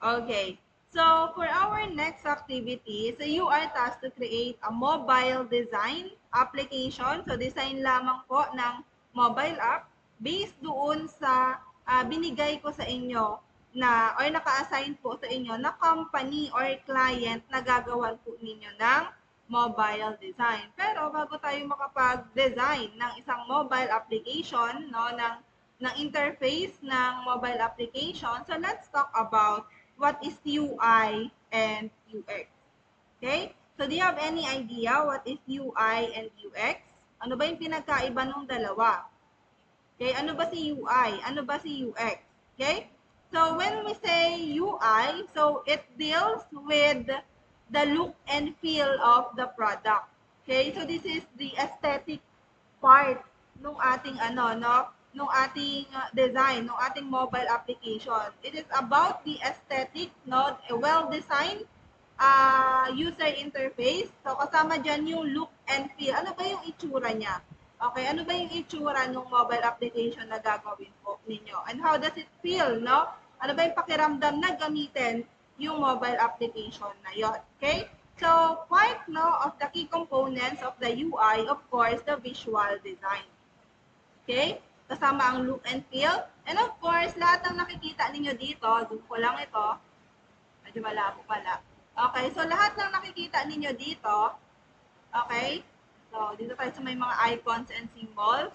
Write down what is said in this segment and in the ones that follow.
Okay. So, for our next activity, so you are tasked to create a mobile design application. So, design lamang po ng mobile app based doon sa binigay ko sa inyo na or naka-assign po sa inyo na company or client na gagawan po ninyo ng mobile design. Pero bago tayo makapag-design ng isang mobile application, no, ng interface ng mobile application, so let's talk about what is UI and UX. Okay? So, do you have any idea what is UI and UX? Ano ba yung pinagkaiba ng dalawa? Okay, ano ba si UI? Ano ba si UX? Okay? So, when we say UI, so it deals with the look and feel of the product. Okay? So, this is the aesthetic part nung ating no, nung ating design, nung ating mobile application. It is about the aesthetic, no, a well-designed user interface. So, kasama dyan yung look and feel. Ano ba yung itsura niya? Okay, ano ba yung itsura ng mobile application na gagawin po ninyo? And how does it feel, no? Ano ba yung pakiramdam na gamitin yung mobile application na yon? Okay? So, part no, of the key components of the UI, of course, the visual design. Okay? Kasama ang look and feel. And of course, lahat ng nakikita ninyo dito, zoom ko lang ito, medyo malabo pala. Okay, so lahat ng nakikita ninyo dito, okay, so dito tayo sa may mga icons and symbols.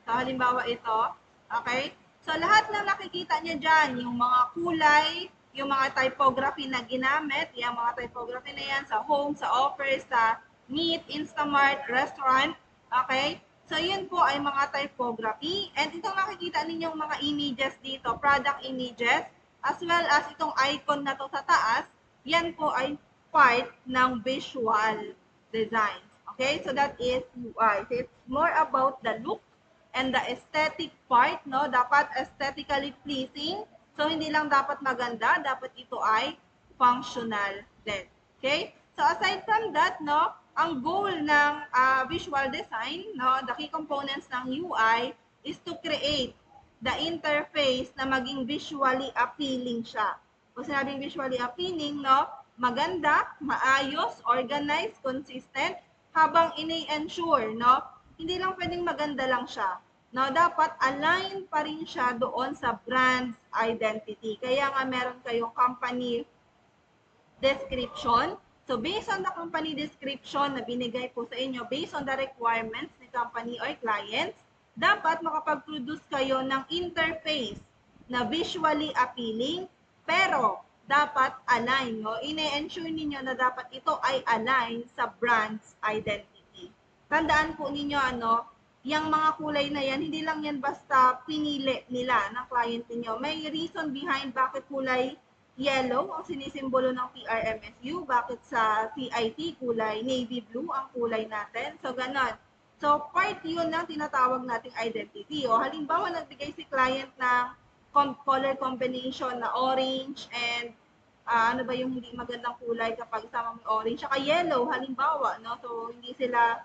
So halimbawa ito, okay, so lahat ng nakikita nyo dyan, yung mga kulay, yung mga typography na ginamit, yung mga typography na yan sa home, sa offer, sa Meet, Instamart, restaurant, okay, so yun po ay mga typography. And itong nakikita ninyong mga images dito, product images, as well as itong icon na to sa taas, yan po ay part ng visual designs. Okay, so that is UI. So it's more about the look and the aesthetic part, no? Dapat aesthetically pleasing. So hindi lang dapat maganda, dapat ito ay functional din. Okay? So aside from that, no, ang goal ng visual design, no, the key components ng UI is to create the interface na maging visually appealing siya. Kung sinabing visually appealing, no, maganda, maayos, organized, consistent, habang ini-ensure, no, hindi lang pwedeng maganda lang siya. No, dapat align pa rin siya doon sa brand's identity. Kaya nga meron kayong company description. So, based on the company description na binigay po sa inyo, based on the requirements ni company or clients, dapat makapag-produce kayo ng interface na visually appealing, pero dapat align, no? Ine-ensure ninyo na dapat ito ay align sa brand's identity. Tandaan po ninyo, yung mga kulay na yan, hindi lang yan basta pinili nila ng client niyo. May reason behind bakit kulay yellow ang sinisimbolo ng PRMSU, bakit sa CIT kulay navy blue ang kulay natin. So, ganon. So, part yun ng tinatawag nating identity. O, halimbawa, nagbigay si client ng color combination na orange and ano ba yung hindi magandang kulay kapag isama mo orange, saka yellow, halimbawa, no? So, hindi sila,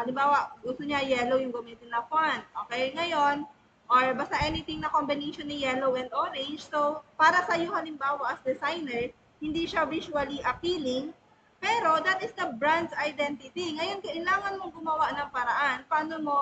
halimbawa, gusto niya yellow yung gamitin na font. Okay, ngayon, or basta anything na combination ni yellow and orange, so, para sa iyo, halimbawa, as designer, hindi siya visually appealing, pero that is the brand's identity. Ngayon, kailangan mong gumawa ng paraan paano mo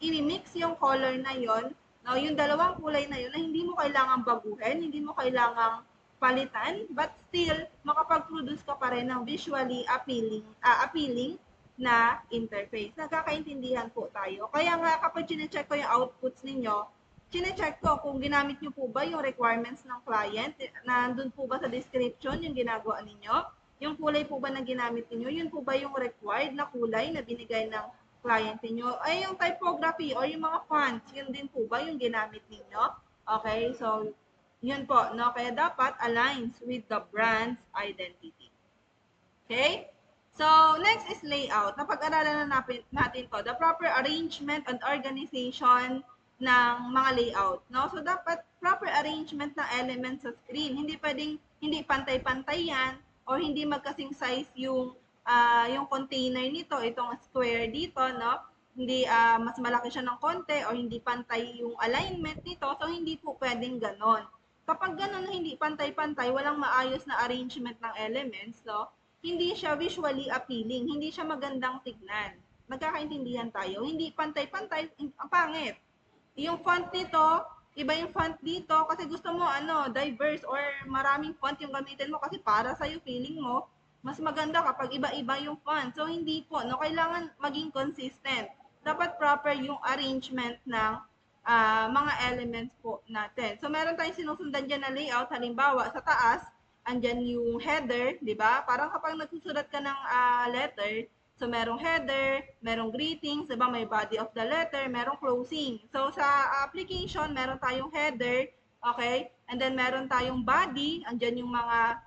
i-mix yung color na yon, no, yung dalawang kulay na yun na hindi mo kailangang baguhin, hindi mo kailangang palitan, but still makapag-produce ka pa rin ng visually appealing na interface. Nagkakaintindihan po tayo. Kaya nga kapag chine-check ko yung outputs ninyo, chine-check ko kung ginamit nyo po ba yung requirements ng client, nandun po ba sa description yung ginagawa ninyo, yung kulay po ba na ginamit niyo, yun po ba yung required na kulay na binigay ng client niyo? Ay, yung typography or yung mga fonts, yun din po ba yung ginamit ninyo? Okay, so yun po, no? Kaya dapat aligns with the brand's identity. Okay? So, next is layout. Napag-aralan na natin to. The proper arrangement and organization ng mga layout. No? So, dapat proper arrangement ng elements sa screen. Hindi pwedeng hindi pantay-pantay yan or hindi magkasing size yung container nito, itong square dito, no? Hindi mas malaki siya ng konti or hindi pantay yung alignment nito. So, hindi po pwedeng ganon. kapag gano'n na hindi pantay-pantay, walang maayos na arrangement ng elements, no? Hindi siya visually appealing, hindi siya magandang tignan. Nagkakaintindihan tayo? Hindi pantay-pantay, ang pangit. Yung font nito, iba yung font dito kasi gusto mo diverse or maraming font yung gamitin mo kasi para sa feeling mo mas maganda kapag iba-iba yung font. So hindi po, no, kailangan maging consistent. Dapat proper yung arrangement ng mga elements po natin. So meron tayong sinusundan diyan na layout, halimbawa sa taas, andyan yung header, di ba? Parang kapag nagsusulat ka ng letter, so merong header, merong greetings, diba? May body of the letter, merong closing. So sa application, meron tayong header, okay? And then meron tayong body, andyan yung mga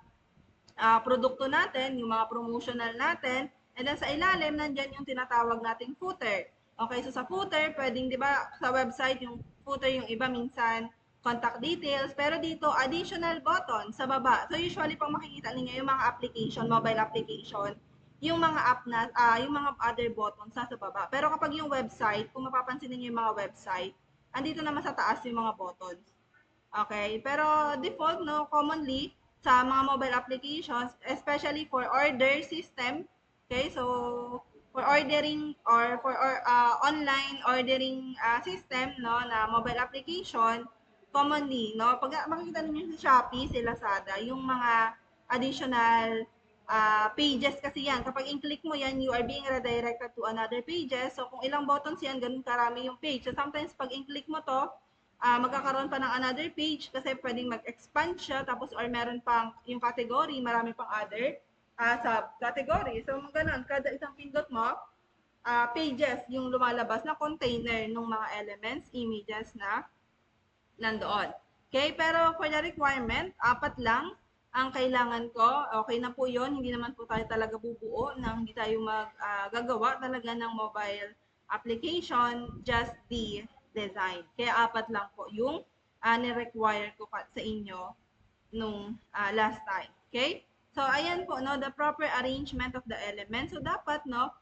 produkto natin, yung mga promotional natin. And then sa ilalim, nandyan yung tinatawag nating footer. Okay, so sa footer, pwedeng, di ba, sa website, yung footer yung iba minsan, contact details, pero dito, additional button sa baba. So usually, pang makikita ninyo yung mga application, mobile application, yung mga app na, yung mga other buttons sa baba. Pero kapag yung website, kung mapapansin niyo yung mga website, andito naman sa taas yung mga buttons. Okay? Pero default, no, commonly, sa mga mobile applications, especially for order system, okay? So, for ordering or for online ordering system, no, na mobile application, commonly, no, pag makikita niyo sa Shopee, sa Lazada, yung mga additional pages kasi yan. Kapag in-click mo yan, you are being redirected to another pages. So, kung ilang buttons yan, ganun karami yung page. So, sometimes pag in-click mo to, magkakaroon pa ng another page kasi pwedeng mag-expand siya tapos or meron pang yung category, marami pang other sub-category. So, ganun, kada isang pindot mo, pages yung lumalabas na container ng mga elements, images na nandoon. Okay, pero for the requirement, 4 lang ang kailangan ko. Okay na po yun, hindi naman po tayo talaga bubuo na hindi tayo gagawa talaga ng mobile application, just the design. Kaya 4 lang po yung ni-require ko sa inyo nung last time. Okay? So, ayan po, no, the proper arrangement of the elements. So, dapat, no,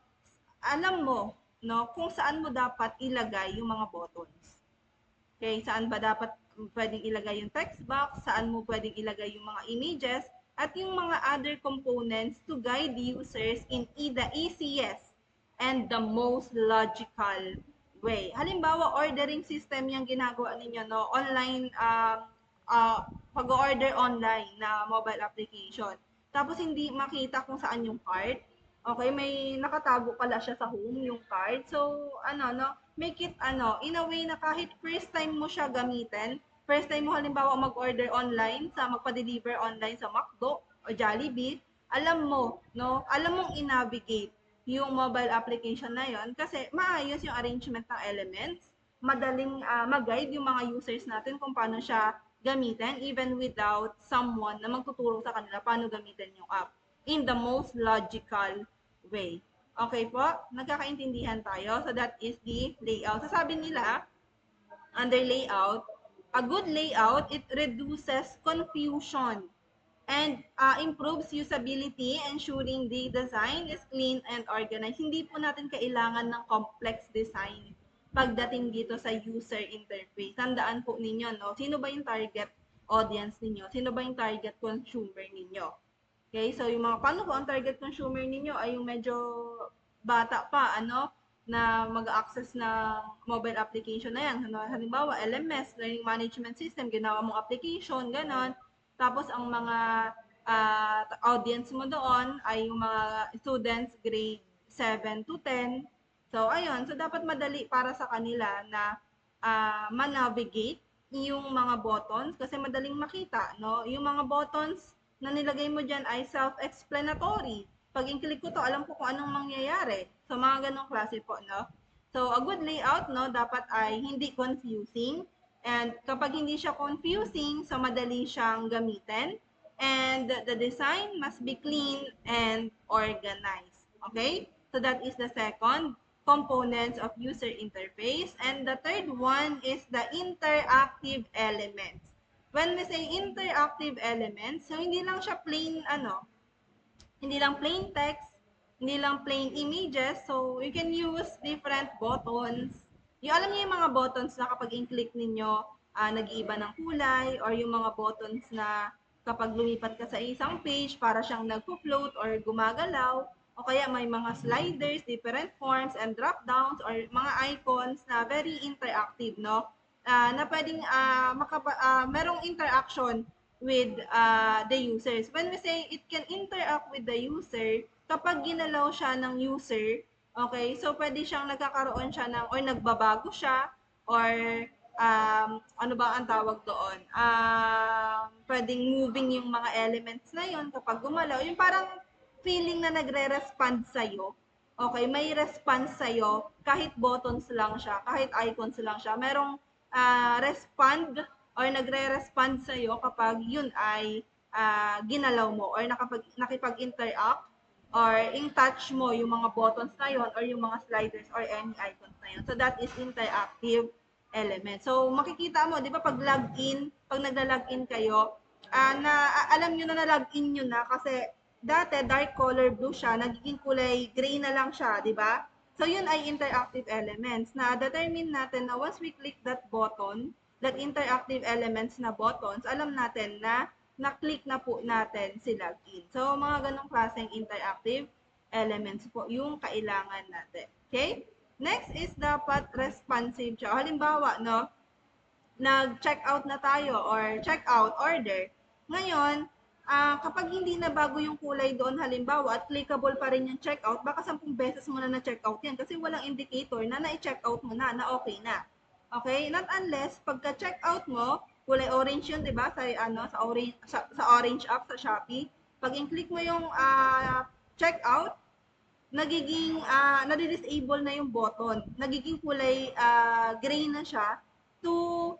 alam mo, no, kung saan mo dapat ilagay yung mga buttons. Okay, saan ba dapat pwedeng ilagay yung text box, saan mo pwedeng ilagay yung mga images, at yung mga other components to guide users in the easiest and the most logical way. Halimbawa, ordering system yung ginagawa ninyo, no? Online, pag-order online na mobile application. Tapos hindi makita kung saan yung cart. Okay, may nakatago pala siya sa home, yung card. So, no, make it, in a way na kahit first time mo siya gamitin, first time mo halimbawa mag-order online, magpa-deliver online sa McDo o Jollibee, alam mo, no, alam mong i-navigate yung mobile application na yon kasi maayos yung arrangement ng elements, madaling mag-guide yung mga users natin kung paano siya gamitin even without someone na magtuturo sa kanila paano gamitin yung app in the most logical way. Okay po? Nagkakaintindihan tayo. So that is the layout. Sasabi nila, under layout, a good layout, it reduces confusion and improves usability, ensuring the design is clean and organized. Hindi po natin kailangan ng complex design pagdating dito sa user interface. Tandaan po ninyo, no? Sino ba yung target audience ninyo? Sino ba yung target consumer ninyo? Okay, so yung mga paano ko ang target consumer ninyo ay yung medyo bata pa, na mag-access ng mobile application na yan. Halimbawa, LMS, Learning Management System, ginawa mong application, ganon. Tapos ang mga audience mo doon ay yung mga students grade 7 to 10. So, ayun. So, dapat madali para sa kanila na ma-navigate yung mga buttons kasi madaling makita, no? Yung mga buttons na nilagay mo dyan ay self-explanatory. Pag in-click ko to, alam ko kung anong mangyayari. So, mga ganong klase po, no? So, a good layout, no, dapat ay hindi confusing. And kapag hindi siya confusing, so madali siyang gamitin. And the design must be clean and organized. Okay? So, that is the second components of user interface. And the third one is the interactive elements. When we say interactive elements, so hindi lang siya plain, hindi lang plain text, hindi lang plain images. So, you can use different buttons. Yung alam niyo yung mga buttons na kapag in-click ninyo, nag-iiba ng kulay, or yung mga buttons na kapag lumipat ka sa isang page, para siyang nagpo-float or gumagalaw, o kaya may mga sliders, different forms and drop-downs, or mga icons na very interactive, no? Na pwedeng merong interaction with the users. When we say it can interact with the user, kapag ginalaw siya ng user, okay, so pwede siyang nagkakaroon siya ng, or nagbabago siya, or ano ba ang tawag doon? Pwedeng moving yung mga elements na yun kapag gumalaw. Yung parang feeling na nagre-respond sa'yo. Okay, may response sa'yo kahit buttons lang siya, kahit icons lang siya. Merong respond or nagre-respond sa'yo kapag yun ay ginalaw mo or nakipag-interact or in-touch mo yung mga buttons na yun or yung mga sliders or any icons na yun. So that is interactive element. So makikita mo, 'di ba pag login, pag nagla-login kayo, alam niyo na na-login niyo na kasi dati dark color blue siya, nagiging kulay gray na lang siya, 'di ba? So yun ay interactive elements na determine natin na once we click that button, that interactive elements na buttons, alam natin na na-click na po natin si login. So mga ganong klaseng interactive elements po yung kailangan natin. Okay? Next is dapat responsive siya. Halimbawa, no, nag-check-out na tayo or check-out order. Ngayon, kapag hindi na bago yung kulay doon halimbawa at clickable pa rin yung check-out, baka 10 beses mo na na-check-out yan kasi walang indicator na na-check-out mo na okay na. Okay? Not unless pagka-check-out mo, kulay orange yun, 'di ba? Sa orange app sa Shopee. Pag in-click mo yung check-out, nagiging nadi-disable na yung button. Nagiging kulay gray na siya to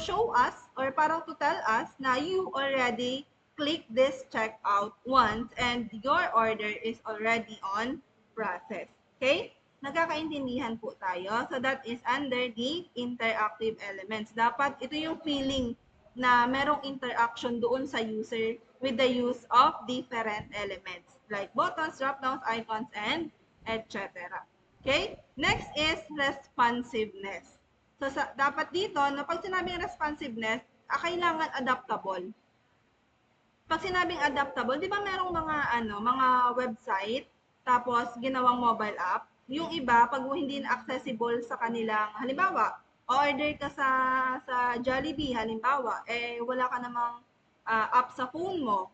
show us or parang to tell us na you already click this checkout once and your order is already on process. Okay? Nagkakaintindihan po tayo. So that is under the interactive elements. Dapat ito yung feeling na merong interaction doon sa user with the use of different elements like buttons, drop-downs, icons, and etc. Okay? Next is responsiveness. So, dapat dito, na pag sinabing responsiveness, kailangan adaptable. Pag sinabing adaptable, di ba merong mga website, tapos ginawang mobile app, yung iba, pag hindi na accessible sa kanilang, halimbawa, order ka sa Jollibee, halimbawa, wala ka namang app sa phone mo.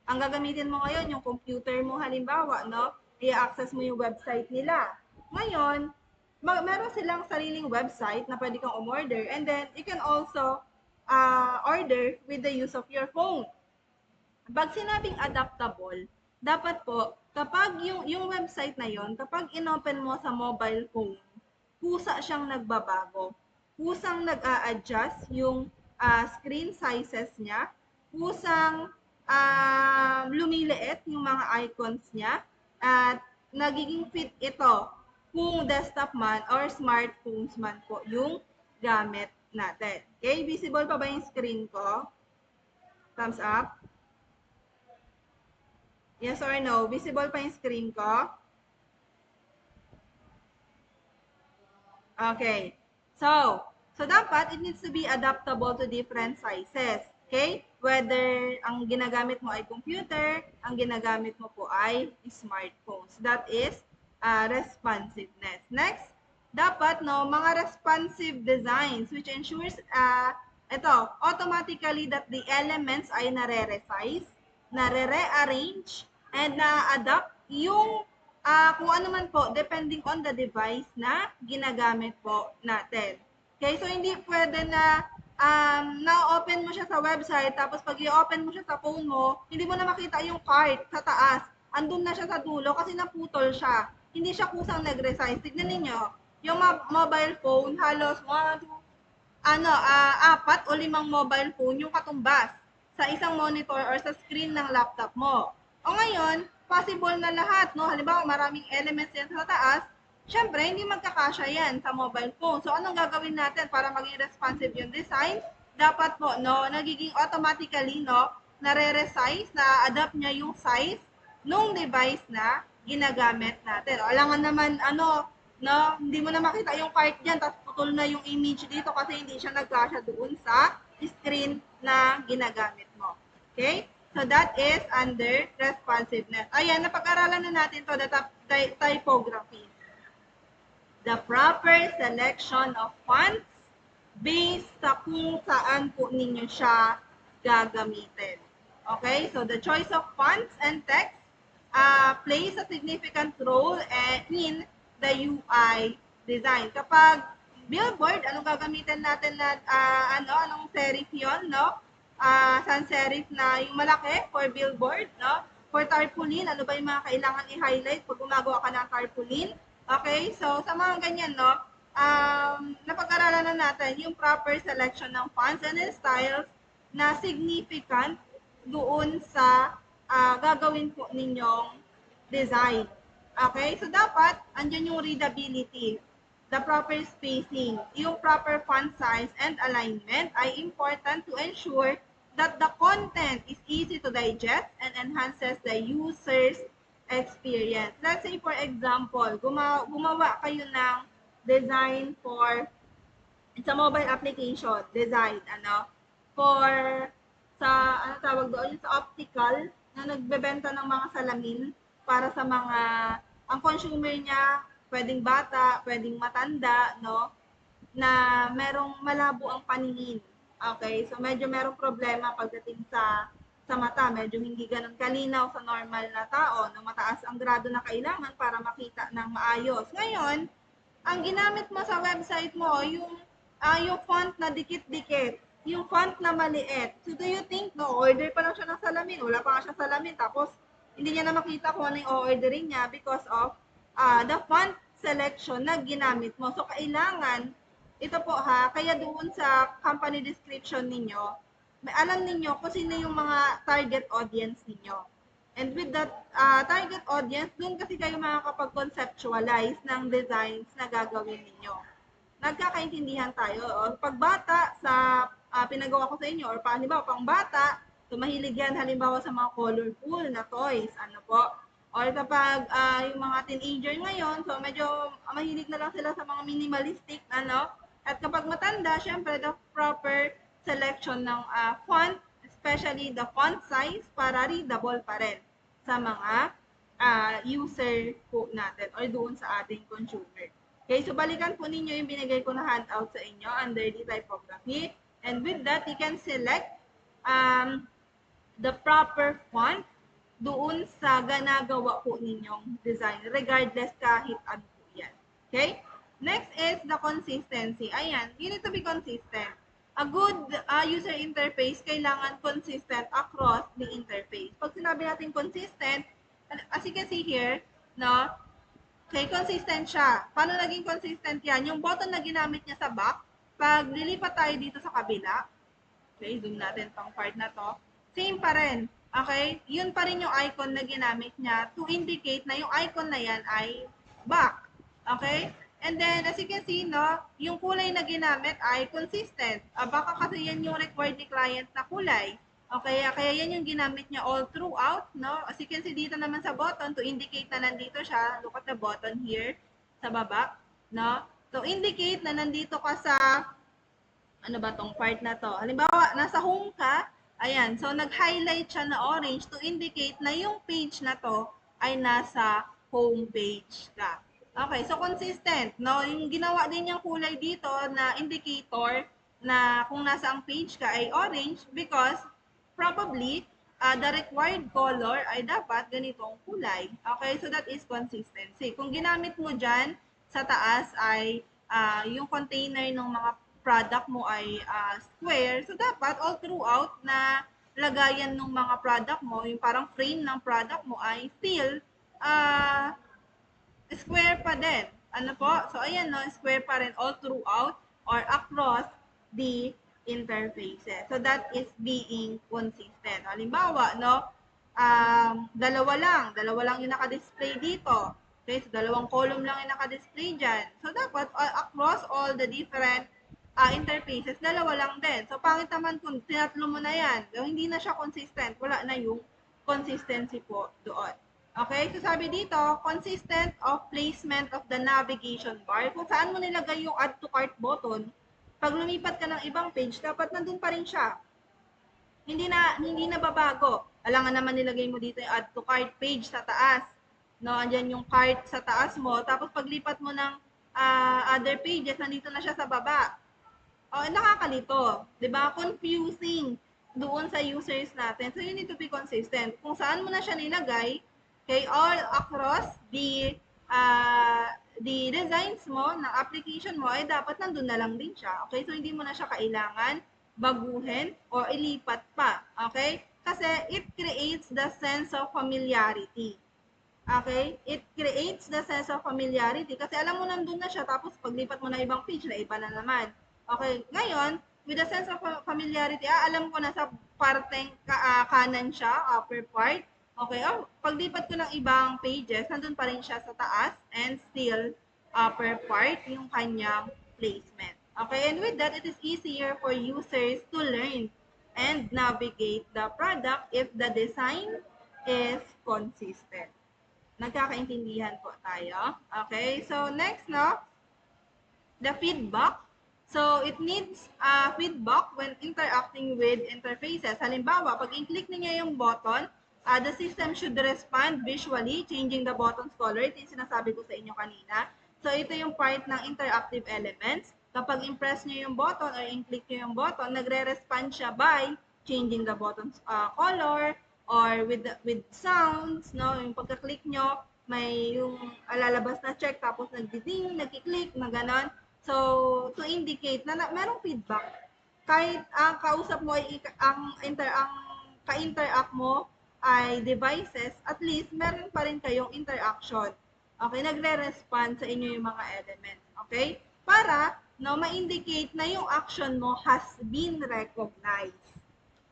Ang gagamitin mo ngayon, yung computer mo, halimbawa, no? I-access mo yung website nila. Ngayon, meron silang sariling website na pwede kang umorder, and then you can also order with the use of your phone. Pag sinabing adaptable, dapat po, kapag yung website na yon, kapag inopen mo sa mobile phone, kusa siyang nagbabago. Kusang nag-a-adjust yung screen sizes niya, kusang lumiliit yung mga icons niya, at nagiging fit ito kung desktop man or smartphones man po yung gamit natin. Okay, visible pa ba yung screen ko? Thumbs up. Yes or no? Visible pa yung screen ko? Okay. So dapat it needs to be adaptable to different sizes. Okay? Whether ang ginagamit mo ay computer, ang ginagamit mo po ay smartphones. That is responsiveness. Next, dapat mga responsive designs which ensures automatically that the elements ay nare-resize, nare-rearrange, and na-adapt yung kung ano man po, depending on the device na ginagamit po natin. Okay, so hindi pwede na na-open mo siya sa website, tapos pag i-open mo siya sa phone mo, hindi mo na makita yung cart sa taas. Andun na siya sa dulo kasi naputol siya. Hindi siya kusang nag-resize. Tignan ninyo, yung mobile phone, halos 4 o 5 mobile phone yung katumbas sa isang monitor or sa screen ng laptop mo. O ngayon, possible na lahat, no? Halimbawa, maraming elements yan sa taas, syempre, hindi magkakasya yan sa mobile phone. So, anong gagawin natin para maging responsive yung design? Dapat po, no, nagiging automatically, no, nare-resize, na-adapt niya yung size nung device na ginagamit natin. O, alangan naman, no, hindi mo na makita yung cart dyan, tapos putol na yung image dito kasi hindi siya nagkasya doon sa screen na ginagamit mo. Okay? So that is under responsiveness. Ayan, napag-aralan na natin to, the typography. The proper selection of fonts based sa kung saan po ninyo siya gagamitin. Okay? So the choice of fonts and text plays a significant role in the UI design. Kapag billboard, anong gagamitin natin na anong serif 'yon, no? Sans serif na yung malaki for billboard, no? For tarpaulin, ano ba yung mga kailangan i-highlight pag gumagawa ka ng tarpaulin? Okay? So sa mga ganyan, no? Napag-aralan na natin yung proper selection ng fonts and styles na significant doon sa gagawin po ninyong design. Okay? So, dapat, andyan yung readability, the proper spacing, yung proper font size and alignment ay important to ensure that the content is easy to digest and enhances the user's experience. Let's say, for example, gumawa kayo ng design for, it's a mobile application, design, for sa tawag doon, sa optical na nagbebenta ng mga salamin para sa mga ang consumer niya pwedeng bata, pwedeng matanda, no? Na merong malabo ang paningin. Okay? So medyo merong problema pagdating sa mata, medyo hindi ganun kalinaw sa normal na tao, no? Mataas ang grado na kailangan para makita ng maayos. Ngayon, ang ginamit mo sa website mo, yung font na dikit-dikit, yung font na maliit. So, do you think, no, order pa lang siya ng salamin, wala pa nga siya salamin, tapos hindi niya na makita kung ano yung ordering niya because of the font selection na ginamit mo. So, kailangan, ito po ha, kaya doon sa company description ninyo, may alam ninyo kung sino yung mga target audience ninyo. And with that target audience, doon kasi kayo makakapag-conceptualize ng designs na gagawin ninyo. Nagkakaintindihan tayo. O, pag bata, sa pinagawa ko sa inyo, or halimbawa, pang bata, so mahilig yan halimbawa sa mga colorful na toys, ano po. Or kapag yung mga teenager ngayon, so medyo mahilig na lang sila sa mga minimalistic, ano. At kapag matanda, syempre, the proper selection ng font, especially the font size, para readable pa rin sa mga user po natin or doon sa ating consumer. Okay, so balikan po ninyo yung binigay ko na handout sa inyo under the typography. And with that, you can select the proper font doon sa ginagawa po ninyong design, regardless kahit ano po yan. Okay? Next is the consistency. Ayan, you need to be consistent. A good user interface, kailangan consistent across the interface. Pag sinabi natin consistent, as you can see here, no, okay, consistent siya. Paano naging consistent yan? Yung button na ginamit niya sa back, pag lilipat tayo dito sa kabila, okay, zoom natin tong part na to, same pa rin. Okay? Yun pa rin yung icon na ginamit niya to indicate na yung icon na yan ay back. Okay? And then, as you can see, no, yung kulay na ginamit ay consistent. Baka kasi yan yung required ni client na kulay. Okay, kaya yan yung ginamit niya all throughout, no? As you can see dito naman sa button, to indicate na nandito siya, look at the button here, sa baba, no? To indicate na nandito ka sa, ano ba tong part na to? Halimbawa, nasa home ka, ayan, so nag-highlight siya na orange to indicate na yung page na to ay nasa home page ka. Okay, so consistent, no? Yung ginawa din yung kulay dito na indicator na kung nasa ang page ka ay orange because probably the required color ay dapat ganitong kulay. Okay, so that is consistency. Kung ginamit mo dyan sa taas ay yung container ng mga product mo ay square, so dapat all throughout na lagayan ng mga product mo, yung parang frame ng product mo ay still square pa din. Ano po? So, ayan, no, square pa rin all throughout or across the interfaces. So, that is being consistent. Halimbawa, no, dalawa lang yung naka-display dito. Okay, so dalawang column lang yung naka-display dyan. So, dapat across all the different interfaces, dalawa lang din. So, pangit naman kung tinatlo mo na yan. So, hindi na siya consistent. Wala na yung consistency po doon. Okay, so sabi dito, consistent of placement of the navigation bar. Kung saan mo nilagay yung add to cart button, pag lumipat ka ng ibang page, dapat nandun pa rin siya. Hindi na babago. Alangan naman nilagay mo dito yung add to cart page sa taas. No, andyan yung cart sa taas mo. Tapos paglipat mo ng other pages, nandito na siya sa baba. Nakakalito. 'Di ba? Confusing doon sa users natin. So, you need to be consistent. Kung saan mo na siya nilagay, okay, all across the designs mo, ng application mo, ay dapat nandun na lang din siya. Okay? So, hindi mo na siya kailangan baguhin o ilipat pa. Okay? Kasi it creates the sense of familiarity. Okay? It creates the sense of familiarity kasi alam mo nandun na siya tapos paglipat mo na ibang page na iba na naman. Okay? Ngayon, with the sense of familiarity, alam ko na sa parteng kanan siya, upper part. Okay? Paglipat ko ng ibang pages, nandun pa rin siya sa taas and still upper part yung kanyang placement. Okay? And with that, it is easier for users to learn and navigate the product if the design is consistent. Nagkakaintindihan po tayo. Okay, so next, no, the feedback. So, it needs feedback when interacting with interfaces. Halimbawa, pag i-click niya yung button, the system should respond visually, changing the button's color. Ito yung sinasabi ko sa inyo kanina. So, ito yung part ng interactive elements. Kapag impress niyo yung button or i-click niyo yung button, nagre-respond siya by changing the button's color, or with sounds, no? Yung pagka-click nyo, may yung lalabas na check, tapos nagdi-ding, nagki-click, na gano'n. So, to indicate na merong feedback. Kahit ang kausap mo ay ang ka-interact mo ay devices, at least meron pa rin kayong interaction. Okay, nagre-respond sa inyo yung mga elements. Okay? Para no, ma-indicate na yung action mo has been recognized.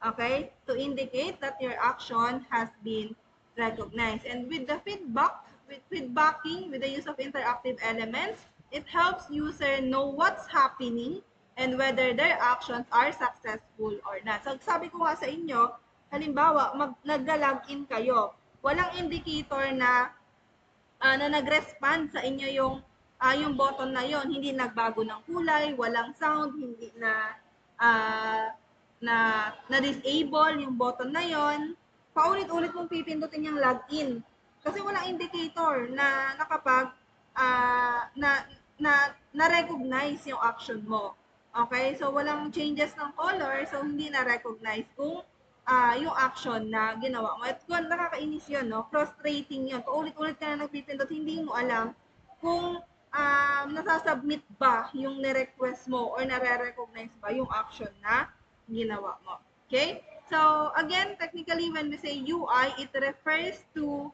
Okay? To indicate that your action has been recognized. And with the feedbacking, with the use of interactive elements, it helps user know what's happening and whether their actions are successful or not. So, sabi ko nga sa inyo, halimbawa, nag-login kayo. Walang indicator na nag-respond sa inyo yung button na yon, hindi nagbago ng kulay, walang sound, hindi uh, na disable yung button na yon, paulit-ulit mong pipindutin yung login. Kasi walang indicator na nakapag na-recognize yung action mo. Okay? So, walang changes ng color, so hindi na-recognize kung yung action na ginawa mo. At kung nakakainis yun, no? Frustrating yun. Paulit-ulit ka na nagpipindot, hindi mo alam kung nasasubmit ba yung ni-request mo or nare-recognize ba yung action na ginawa mo. Okay? So, again, technically, when we say UI, it refers to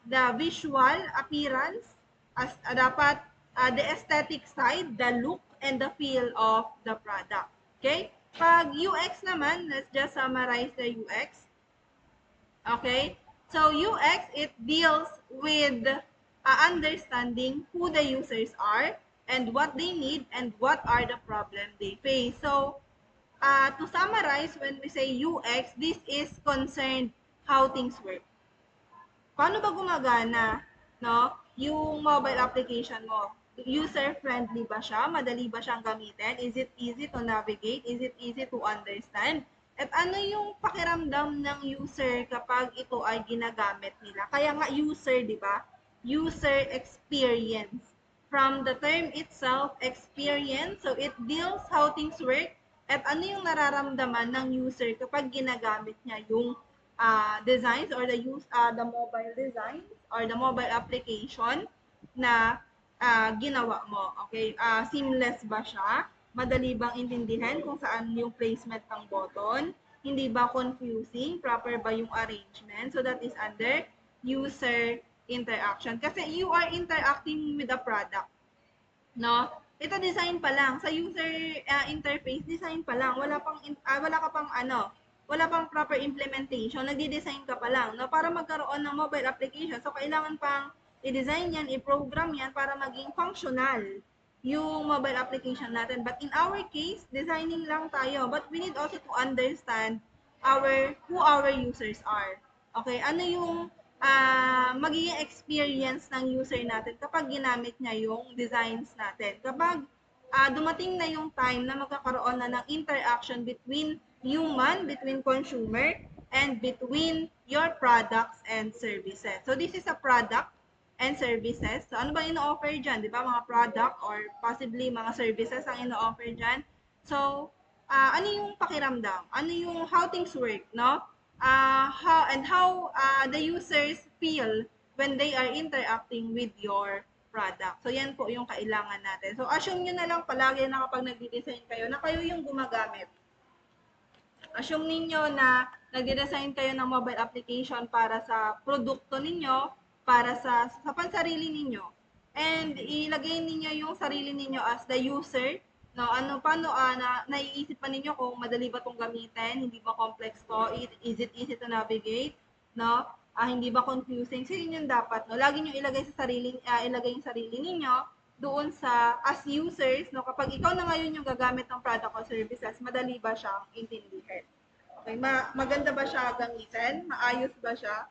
the visual appearance, as dapat the aesthetic side, the look, and the feel of the product. Okay? Pag UX naman, let's just summarize the UX. Okay? So, UX, it deals with understanding who the users are and what they need and what are the problems they face. So, to summarize, when we say UX, this is concerned how things work. Paano ba gumagana, no, yung mobile application mo? User-friendly ba siya? Madali ba siyang gamitin? Is it easy to navigate? Is it easy to understand? At ano yung pakiramdam ng user kapag ito ay ginagamit nila? Kaya nga user, di ba? User experience. From the term itself, experience, so it deals how things work at ano yung nararamdaman ng user kapag ginagamit niya yung designs or the mobile designs or the mobile application na ginawa mo. Okay? Seamless ba siya? Madali bang intindihan kung saan yung placement ng button? Hindi ba confusing? Proper ba yung arrangement? So that is under user interaction. Kasi you are interacting with the product. No? Ito design pa lang. Sa user interface, design pa lang. Wala pang proper implementation. Nagdi-design ka pa lang. No? Para magkaroon ng mobile application, so kailangan pang i-design yan, i-program yan para maging functional yung mobile application natin. But in our case, designing lang tayo. But we need also to understand who our users are. Okay, ano yung magiging experience ng user natin kapag ginamit niya yung designs natin. Kapag dumating na yung time na magkakaroon na ng interaction between human, between consumer, and between your products and services. So this is a product and services. So ano ba ino-offer dyan? Di ba? Mga product or possibly mga services ang ino-offer dyan. So, ano yung pakiramdam? Ano yung how things work, no? How the users feel when they are interacting with your product. So, yan po yung kailangan natin. So, assume nyo na lang palagi na kapag nag-design kayo na kayo yung gumagamit. Assume ninyo na nagde-design kayo ng mobile application para sa produkto ninyo, para sa pansarili ninyo. And ilagay ninyo yung sarili ninyo as the user, no? Paano naiisip pa ninyo kung madali ba tong gamitin, hindi ba complex to, is it easy to navigate, no? Hindi ba confusing? So yun yung dapat, no? Lagi niyo ilagay ilagay yung sarili ninyo doon sa as users, no, kapag ikaw na ngayon yung gagamit ng product or services, madali ba siyang intindihin? Okay, maganda ba siya gamitin? Maayos ba siya?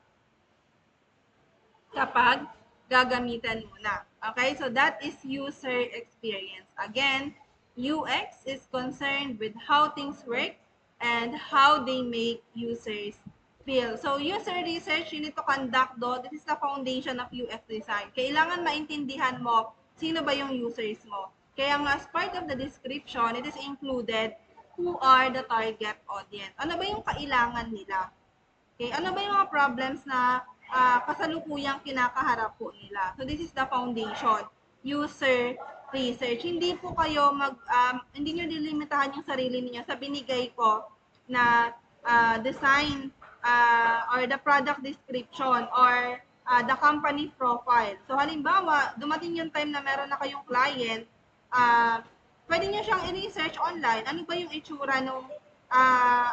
Kapag gagamitan mo na. Okay, so that is user experience. Again, UX is concerned with how things work and how they make users feel. So, user research, you need to conduct this is the foundation of UX design. Kailangan maintindihan mo sino ba yung users mo. Kaya nga, as part of the description, it is included who are the target audience. Ano ba yung kailangan nila? Okay, ano ba yung mga problems na kasalukuyang kinakaharap po nila? So, this is the foundation. User research. Hindi po kayo hindi nyo dilimitahan yung sarili niyo sa binigay ko na design or the product description or the company profile. So, halimbawa, dumating yung time na meron na kayong client, pwede nyo siyang i-research online. Ano ba yung itsura nung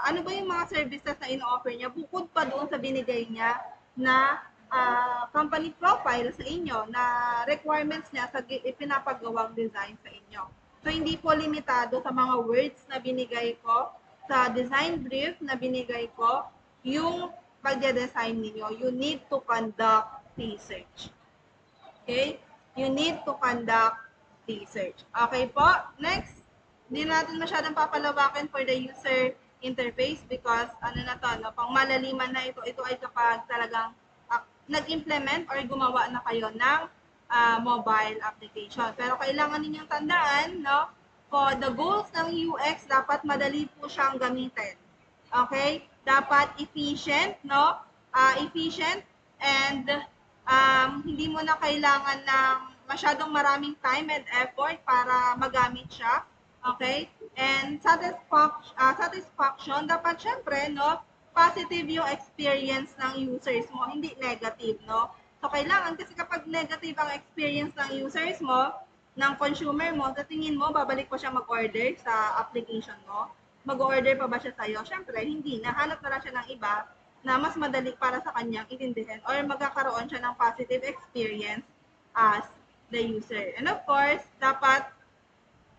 ano ba yung mga services na ino-offer niya bukod pa doon sa binigay niya na company profile sa inyo, na requirements niya sa ipinapagawang design sa inyo. So, hindi po limitado sa mga words na binigay ko, sa design brief na binigay ko, yung pagde-design ninyo. You need to conduct research. Okay? You need to conduct research. Okay po? Next. Hindi natin masyadong papalawakin for the user interface because pang malaliman na ito ay kapag talagang nag-implement or gumawa na kayo ng mobile application. Pero kailangan ninyong tandaan, no, for the goals ng UX, dapat madali po siyang gamitin. Okay? Dapat efficient, no? Efficient and hindi mo na kailangan ng masyadong maraming time and effort para magamit siya. Okay? And satisfaction, dapat syempre, no, positive yung experience ng users mo, hindi negative, no? So, kailangan kasi kapag negative ang experience ng users mo, ng consumer mo, sa tingin mo, babalik pa siya mag-order sa application mo? Mag-order pa ba siya sa'yo? Syempre, hindi. Nahanap na lang siya ng iba na mas madali para sa kanyang itindihin or magkakaroon siya ng positive experience as the user. And of course, dapat,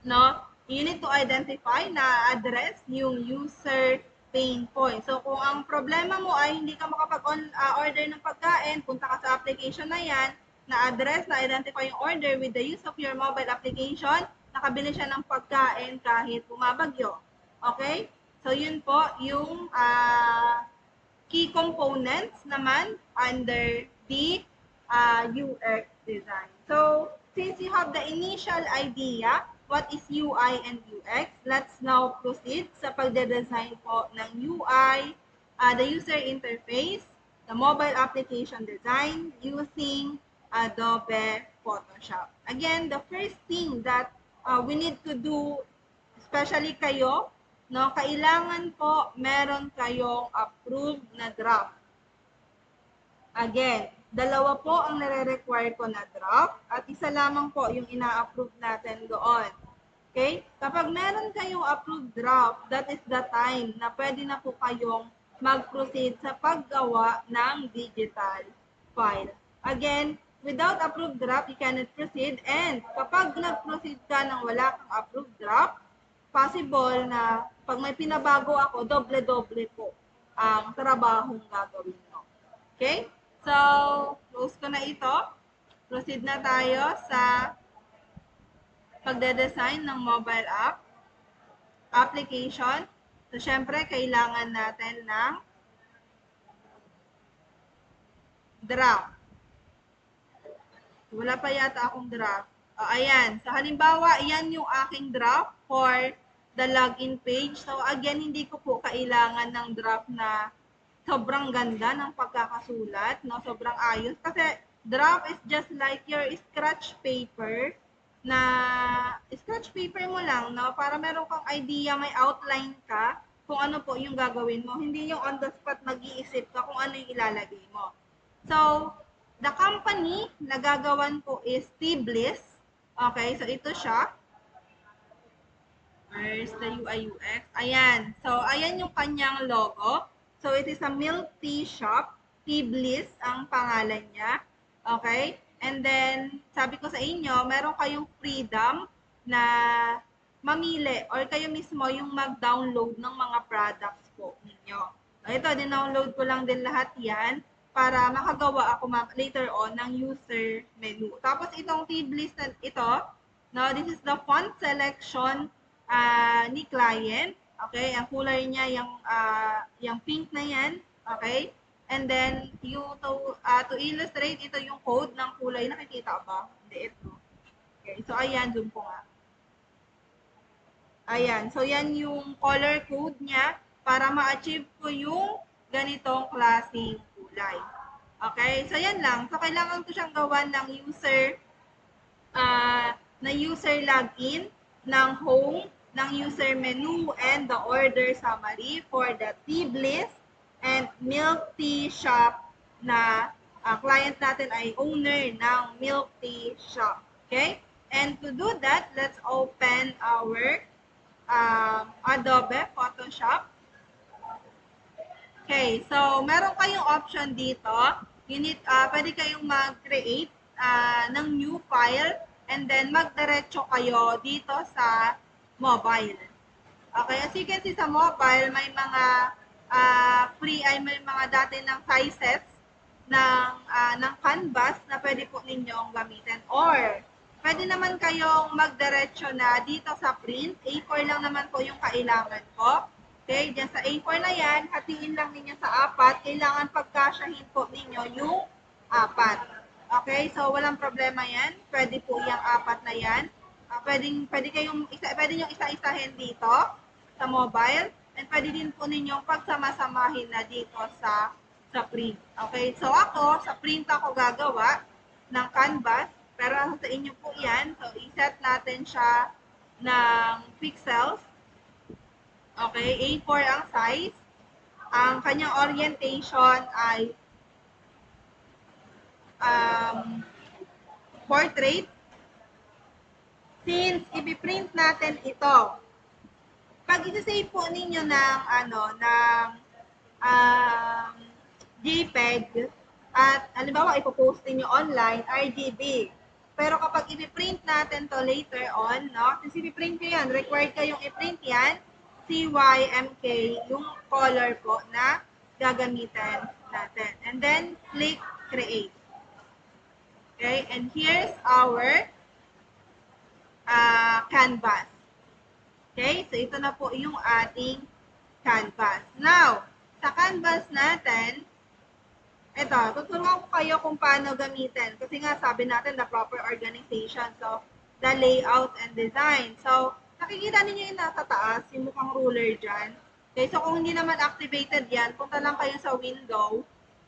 no, you need to identify na address yung user pain point. So, kung ang problema mo ay hindi ka makapag-order ng pagkain, punta ka sa application na yan, na-address, na-identify yung order with the use of your mobile application, nakabili siya ng pagkain kahit bumabagyo. Okay? So, yun po yung key components naman under the UX design. So, since you have the initial idea, what is UI and UX, let's now proceed sa pagde-design po ng UI, the user interface, the mobile application design using Adobe Photoshop. Again, the first thing that we need to do, especially kayo, no, kailangan po meron kayong approved na draft. Again, dalawa po ang nare-require ko na draft at isa lamang po yung ina-approve natin doon. Okay? Kapag meron kayong approved draft, that is the time na pwede na po kayong mag-proceed sa paggawa ng digital file. Again, without approved draft, you cannot proceed. And kapag nag-proceed ka ng wala kang approved draft, possible na pag may pinabago ako, doble-doble po ang trabahong gagawin nyo. Okay? So, close ko na ito. Proceed na tayo sa pagde-design ng mobile app, application. So, syempre, kailangan natin ng draft. Wala pa yata akong draft. Ayan. So, halimbawa, yan yung aking draft for the login page. So, again, hindi ko po kailangan ng draft na sobrang ganda ng pagkakasulat, no? Sobrang ayos. Kasi, draft is just like your scratch paper na scratch paper mo lang, no? Para meron kang idea, may outline ka kung ano po yung gagawin mo. Hindi yung on the spot mag-iisip ka kung ano yung ilalagay mo. So, the company na gagawan ko is T-Bliss. Okay, so ito siya. Where's the UI UX? Ayan. So, ayan yung kanyang logo. So, it is a milk tea shop. T-Bliss ang pangalan niya. Okay? And then, sabi ko sa inyo, meron kayong freedom na mamili or kayo mismo yung mag-download ng mga products po ninyo. So, ito, din-download ko lang din lahat yan para makagawa ako later on ng user menu. Tapos itong T-Bliss na ito, no, this is the font selection ni client. Okay, ang kulay niya yung pink na yan. Okay? And then to illustrate ito yung code ng kulay, nakikita ba? Hindi ito. Okay, so ayan, zoom ko nga. Ayan, so yan yung color code niya para ma-achieve ko yung ganitong klaseng kulay. Okay, so yan lang. So kailangan ko siyang gawan ng user login, ng home, ng user menu, and the order summary for the T-Bliss and milk tea shop na client natin ay owner ng milk tea shop. Okay? And to do that, let's open our Adobe Photoshop. Okay, so meron kayong option dito. Pwede kayong mag-create ng new file and then magdiretso kayo dito sa mobile. Okay, as you can see sa mobile, may mga may mga dati ng sizes ng canvas na pwede po ninyong gamitin. Or, pwede naman kayong magdiretso na dito sa print. A4 lang naman po yung kailangan ko. Okay, dyan sa A4 na yan, hatiin lang ninyo sa 4. Kailangan pagkasyahin po ninyo yung 4. Okay, so walang problema yan. Pwede po yung 4 na yan. Pwede nyo isa-isahin dito sa mobile. And pwede din po ninyong pagsama-samahin na dito sa print. Okay, so ako, sa print ako gagawa ng canvas. Pero sa inyo po yan. So, iset natin siya ng pixels. Okay, A4 ang size. Ang kanyang orientation ay portrait. Since ipiprint natin ito, pag isa-save po ninyo ng JPEG at halimbawa ipopost niyo online, RGB. Pero kapag ipiprint natin to later on, no? Since ipiprint nyo yan, required kayong iprint yan, CYMK, yung color po na gagamitin natin. And then, click Create. Okay, and here's our canvas. Okay, so ito na po yung ating canvas. Now, sa canvas natin, ito, tuturuan ko kayo kung paano gamitin. Kasi nga, sabi natin, the proper organization. So, the layout and design. So, nakikita ninyo yung nasa taas, yung mukhang ruler dyan. Okay, so kung hindi naman activated yan, punta lang kayo sa window.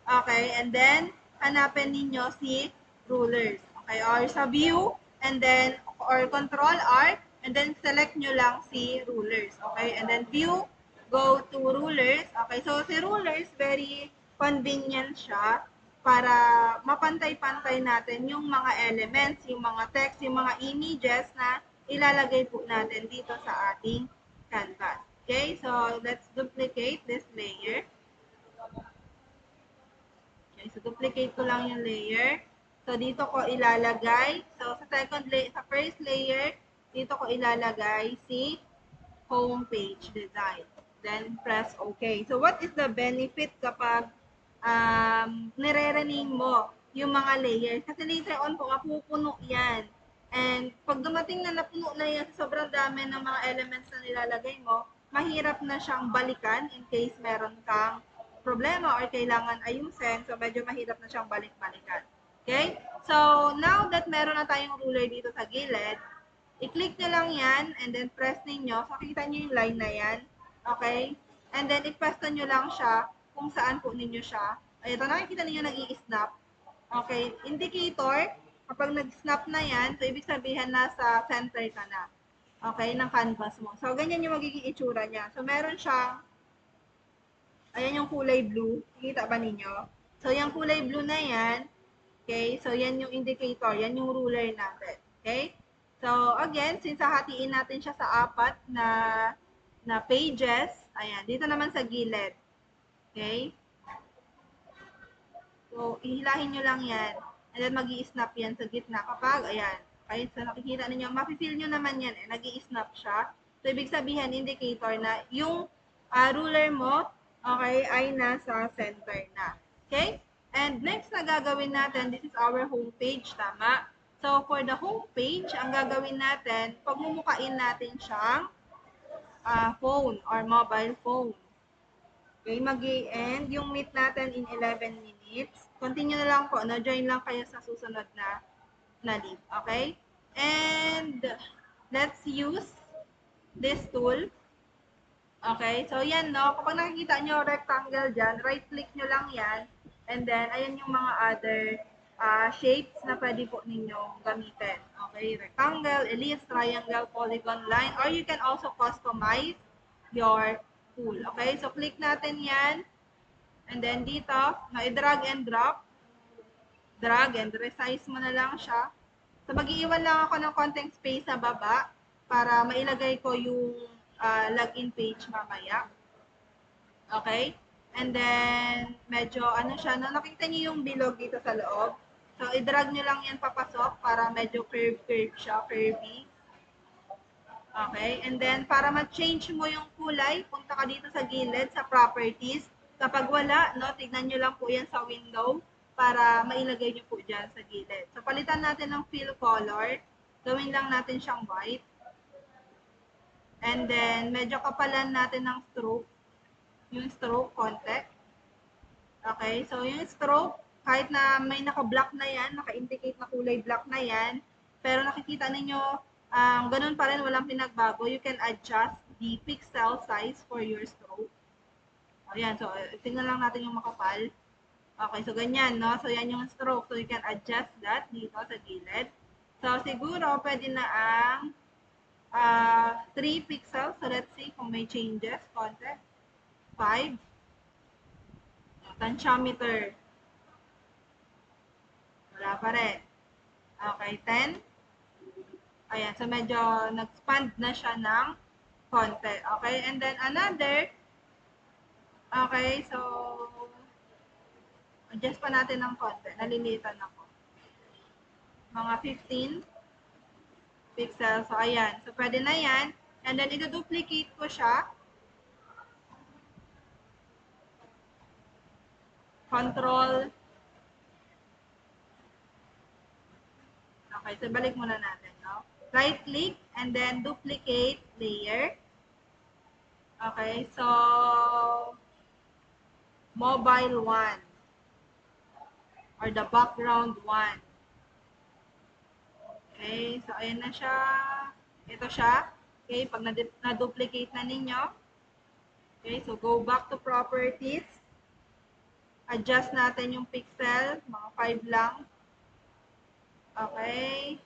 Okay, and then, hanapin ninyo si rulers. Okay, or sa view, and then, or control R, and then select nyo lang si rulers. Okay, and then view, go to rulers. Okay, so si rulers, very convenient siya para mapantay-pantay natin yung mga elements, yung mga text, yung mga images na ilalagay po natin dito sa ating canvas. Okay, so let's duplicate this layer. Okay, so duplicate ko lang yung layer. So dito ko ilalagay, so sa first layer, dito ko ilalagay si home page design. Then press OK. So what is the benefit kapag nire-rename mo yung mga layers. Kasi later on po, mapupuno yan. And pag dumating na napuno na yan, sobrang dami ng mga elements na nilalagay mo, mahirap na siyang balikan in case meron kang problema or kailangan ayusin. So, medyo mahirap na siyang balik-balikan. Okay? So, now that meron na tayong ruler dito sa gilid, i-click nyo lang yan and then press ninyo. So, kita nyo yung line na yan. Okay? And then, i-pwesto nyo lang siya kung saan po ninyo siya. Ito, nakikita ninyo nag-i-snap. Okay? Indicator, kapag nag-snap na yan, so ibig sabihin nasa center ka na. Okay? Ng canvas mo. So, ganyan yung magiging itsura niya. So, meron siyang, ayan yung kulay blue. Kita ba ninyo? So, yung kulay blue na yan, okay? So, yan yung indicator. Yan yung ruler natin. Okay? So, again, since hahatiin natin siya sa apat na pages, ayan, dito naman sa gilid. Okay? So, ihilahin nyo lang yan. And then, mag-i-snap yan sa gitna kapag, ayan, okay, so nakikita ninyo, mafe-feel nyo naman yan, nag-i-snap siya. So, ibig sabihin, indicator na yung ruler mo, okay, ay nasa center na. Okay? And next na gagawin natin, this is our home page, tama? So, for the home page, ang gagawin natin, pagmumukain natin siyang phone or mobile phone. Okay, mag-i-end yung meet natin in 11 minutes. Continue na lang po, no? Join lang kayo sa susunod na lead. Okay? And let's use this tool. Okay? So, yan, no? Kapag nakikita nyo rectangle dyan, right-click nyo lang yan. And then, ayan yung mga other shapes na pwede po ninyong gamitin. Okay? Rectangle, ellipse, triangle, polygon, line, or you can also customize your tool. Okay? So, click natin yan. And then, dito, i-drag and drop. Drag and resize mo na lang siya. So, mag-iiwan lang ako ng konting space sa baba para mailagay ko yung login page mamaya. Okay? And then, medyo, ano siya, no? Nakita niyo yung bilog dito sa loob. So, i-drag nyo lang yan papasok para medyo curve siya, curvy. Okay? And then, para ma-change mo yung kulay, punta ka dito sa gilid, sa properties. Kapag wala, no, tignan nyo lang po yan sa window para mailagay nyo po dyan sa gilid. So, palitan natin ng fill color. Gawin lang natin siyang white. And then, medyo kapalan natin ng stroke. Yung stroke, konti. Okay, so yung stroke, kahit na may naka-black na yan, naka-indicate na kulay black na yan, pero nakikita ninyo, ganun pa rin, walang pinagbago. You can adjust the pixel size for your stroke. Ayan, so tingnan lang natin yung makapal. Okay, so ganyan, no? So yan yung stroke. So you can adjust that dito sa gilid. So siguro, pwede na ang 3 pixels. So let's see kung may changes, konti. 5. Tensiometer. Wala pa rin. Okay, 10. Ayan, so medyo nag-expand na siya ng konti. Okay, and then another. Okay, so adjust pa natin ng konti. Nalilitan ako. Mga 15 pixels. So, ayan. So, pwede na yan. And then, i-duplicate ko siya. Control. Okay, so balik muna natin, no? Right click and then duplicate layer. Okay, so mobile 1 or the background 1. Okay, so ayan na siya. Ito siya. Okay, pag na-duplicate na ninyo. Okay, so go back to properties. Adjust natin yung pixel, mga 5 lang. Okay.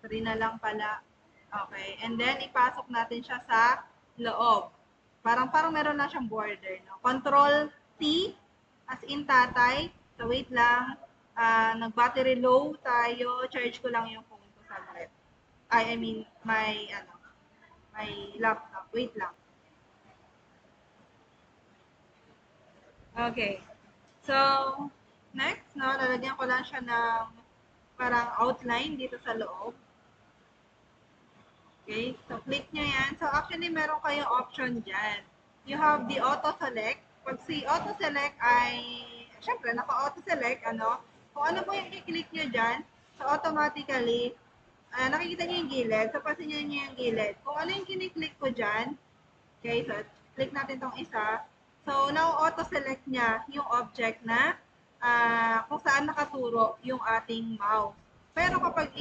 3 na lang pala. Okay. And then, ipasok natin siya sa loob. Parang meron lang siyang border. No? Control T, as in tatay. So, wait lang. Nag-battery low tayo. Charge ko lang yung phone ko sa left. I mean, my laptop. Wait lang. Okay. So, next, no, lalagyan ko lang siya ng parang outline dito sa loob. Okay, so click nyo yan. So, actually, meron kayong option dyan. you have the auto-select. Pag si auto-select ay, syempre, naka-auto-select, ano, kung ano po yung i-click nyo dyan, so automatically, nakikita nyo yung gilid, so pansinin nyo yung gilid. Kung ano yung kiniklik ko dyan, okay, so click natin tong isa, so now auto-select niya yung object na kung saan nakaturo yung ating mouse. Pero kapag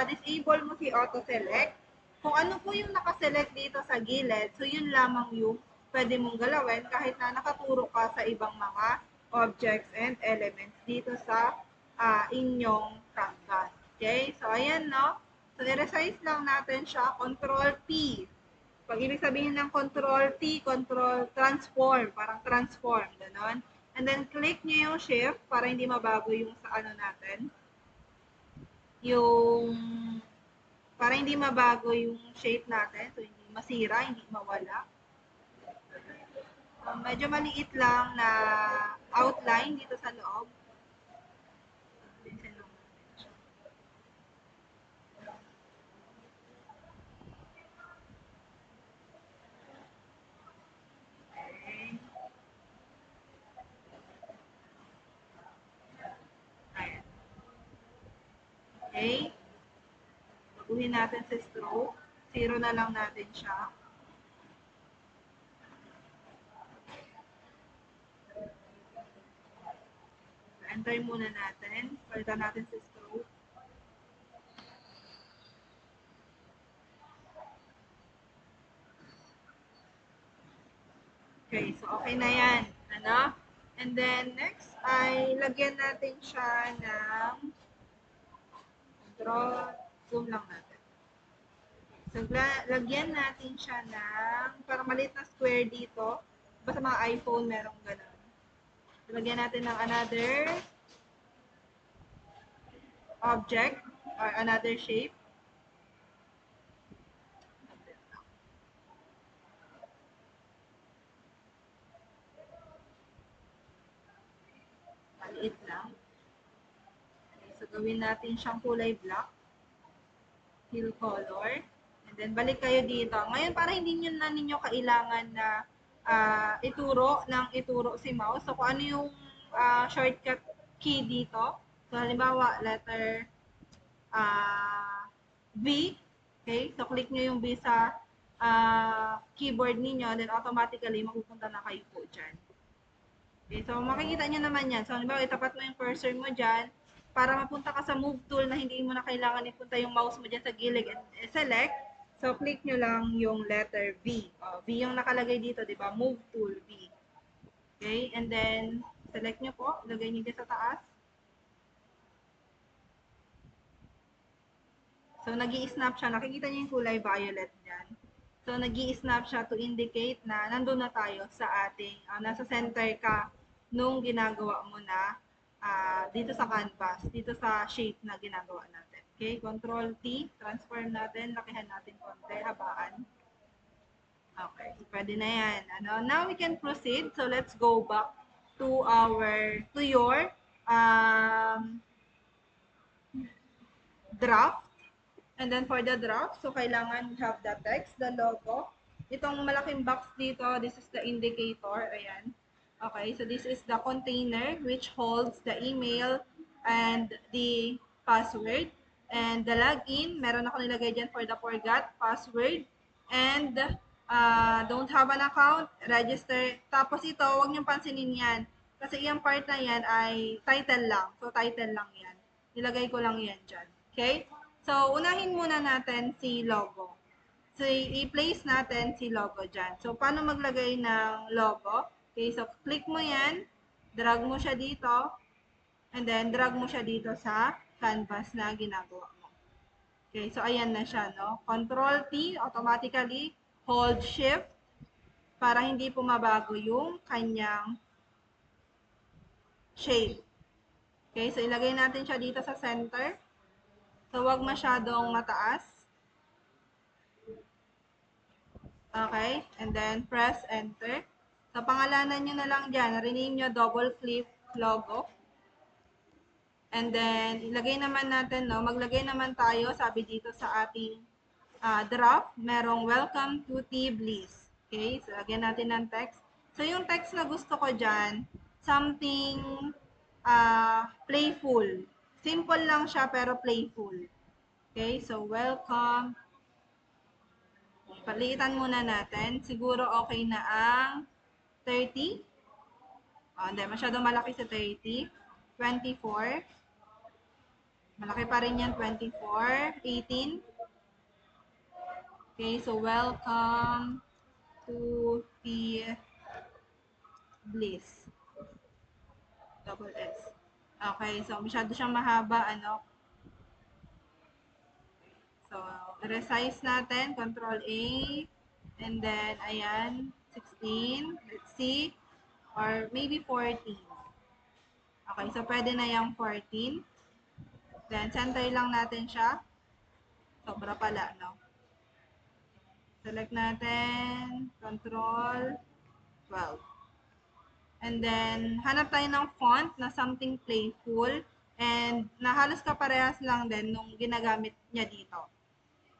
disable mo si auto-select, kung ano po yung nakaselect dito sa gilid, so yun lamang yung pwede mong galawin kahit na nakaturo ka sa ibang mga objects and elements dito sa inyong canvas. Okay? So, ayan, no? So, i-resize lang natin siya. Control P. Pag ibig sabihin ng Control T, Control Transform. Parang transform. Ganon. And then, click nyo yung Shift para hindi mabago yung sa ano natin. Yung para hindi mabago yung shape natin. So, hindi masira, hindi mawala. Medyo maliit lang na outline dito sa loob. Ayan. Okay. Baguhin natin sa stroke. 0 na lang natin siya. Enter muna natin. Palitan natin sa stroke. Okay, so okay na yan. Ano? And then, next ay lagyan natin siya ng control. Zoom lang natin. So, lagyan natin siya ng parang maliit na square dito. Basta mga iPhone merong ganun. So, lagyan natin ng another object or another shape. Maliit lang. Okay, so, gawin natin siyang kulay black. Fill color. And then, balik kayo dito. Ngayon, para hindi nyo na ninyo kailangan na ituro si mouse. So, kung ano yung shortcut key dito. So, halimbawa, letter V. Okay? So, click nyo yung V sa keyboard ninyo. Then, automatically, mapupunta na kayo po dyan. Okay? So, makikita nyo naman yan. So, halimbawa, itapat mo yung cursor mo dyan para mapunta ka sa move tool na hindi mo na kailangan ipunta yung mouse mo dyan sa gilid and select. So, click nyo lang yung letter V. V yung nakalagay dito, di ba? Move tool, V. Okay? And then, select nyo po. Lagay nyo dyan sa taas. So, nag-i-snap siya. Nakikita niyo yung kulay violet dyan. So, nag-i-snap siya to indicate na nandun na tayo sa ating, nasa center ka nung ginagawa mo na dito sa canvas, dito sa shape na ginagawa natin. Okay, Control T, transform natin, lakihan natin konti, habaan. Okay, so pwede na yan. Now we can proceed. So, let's go back to your draft. And then for the draft, so kailangan have the text, the logo. Itong malaking box dito, this is the indicator. Ayan. Okay, so this is the container which holds the email and the password. And the login, meron ako nilagay dyan for the forgot password. And don't have an account, register. Tapos ito, huwag niyong pansinin yan. Kasi yung part na yan ay title lang. So, title lang yan. Nilagay ko lang yan dyan. Okay? So, unahin muna natin si logo. So, i-place natin si logo dyan. So, paano maglagay ng logo? Okay, so click mo yan, drag mo siya dito, and then drag mo siya dito sa canvas na ginagawa mo. Okay, so ayan na siya, no? Control T, automatically, hold Shift, para hindi pumabago yung kanyang shape. Okay, so ilagay natin siya dito sa center. So, wag masyadong mataas. Okay, and then press enter. So, pangalanan nyo na lang dyan. Rename nyo double click logo. And then, ilagay naman natin, no? Maglagay naman tayo, sabi dito sa ating draft, merong welcome to T-Bliss. Okay, so lagyan natin ng text. So yung text na gusto ko dyan, something playful. Simple lang siya pero playful. Okay, so welcome. Palitan muna natin. Siguro okay na ang 30. Hindi, masyadong malaki sa 30. 24. Malaki pa rin yan, 24. 18. Okay, so welcome to the bliss. Double S. Okay, so masyado siyang mahaba, ano. So, resize natin, Control A, and then, ayan, 16, let's see, or maybe 14. Okay, so pwede na yung 14. Then, center lang natin siya. Sobra pala, no? Select natin, Control 12. And then, hanap tayo ng font na something playful and na halos kaparehas lang din nung ginagamit niya dito.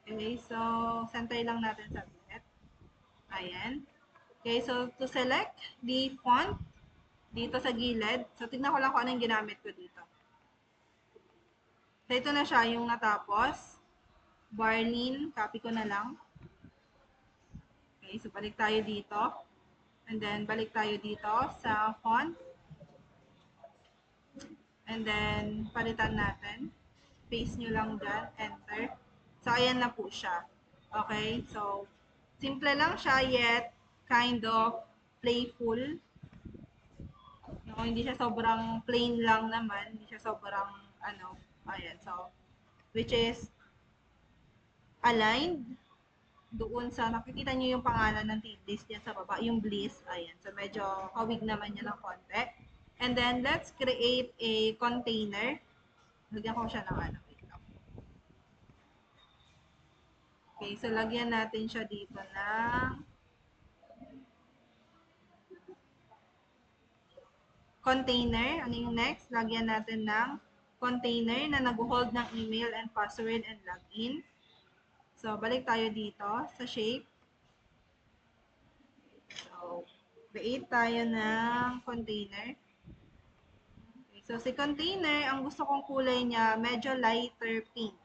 Okay, so center lang natin sa gilid. Ayan. Okay, so to select the font dito sa gilid, so tignan ko lang kung ano yung ginamit ko dito. So ito na siya yung natapos. Barlin, copy ko na lang. Okay, so balik tayo dito. And then balik tayo dito sa font. And then palitan natin. Paste nyo lang dyan, enter. So ayan na po siya. Okay, so simple lang siya yet kind of playful. No, hindi siya sobrang plain lang naman, hindi siya sobrang ano, ayan. So which is aligned doon sa nakikita niyo yung pangalan ng list niya sa baba, yung bliss. Ayan. So medyo kawig naman niya ng konti. And then let's create a container. Lagyan ko siya ng ano. Okay, so lagyan natin siya dito ng container. Ano yung next? Lagyan natin ng container na nag-hold ng email and password and login. So, balik tayo dito sa shape. So, create tayo ng container. Okay, so, si container, ang gusto kong kulay niya, medyo lighter pink.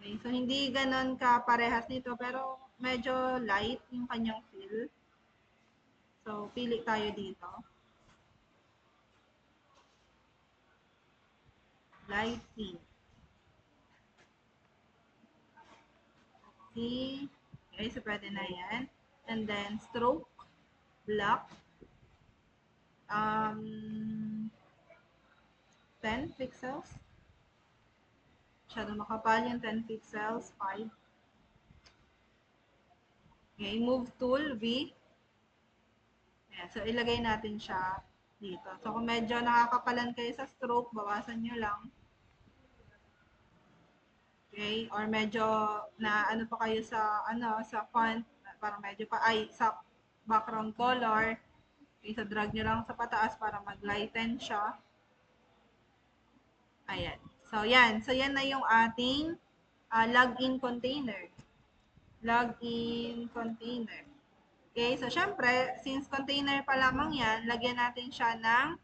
Okay, so, hindi ganon ka parehas nito, pero medyo light yung kanyang feel. So, pili tayo dito. Light pink. Okay, so pwede na yan. And then, stroke, black, 10 pixels. Masyado makapal yung 10 pixels, 5. Okay, move tool, V. Ayan, so ilagay natin siya dito. So kung medyo nakakapalan kayo sa stroke, bawasan nyo lang. Okay, or medyo na ano pa kayo sa sa font, parang medyo pa sa background color. Okay, so drag nyo lang sa pataas para mag-lighten siya. Ayan. So yan. So yan na yung ating login container. Login container. Okay, so syempre, since container pa lamang yan, lagyan natin siya ng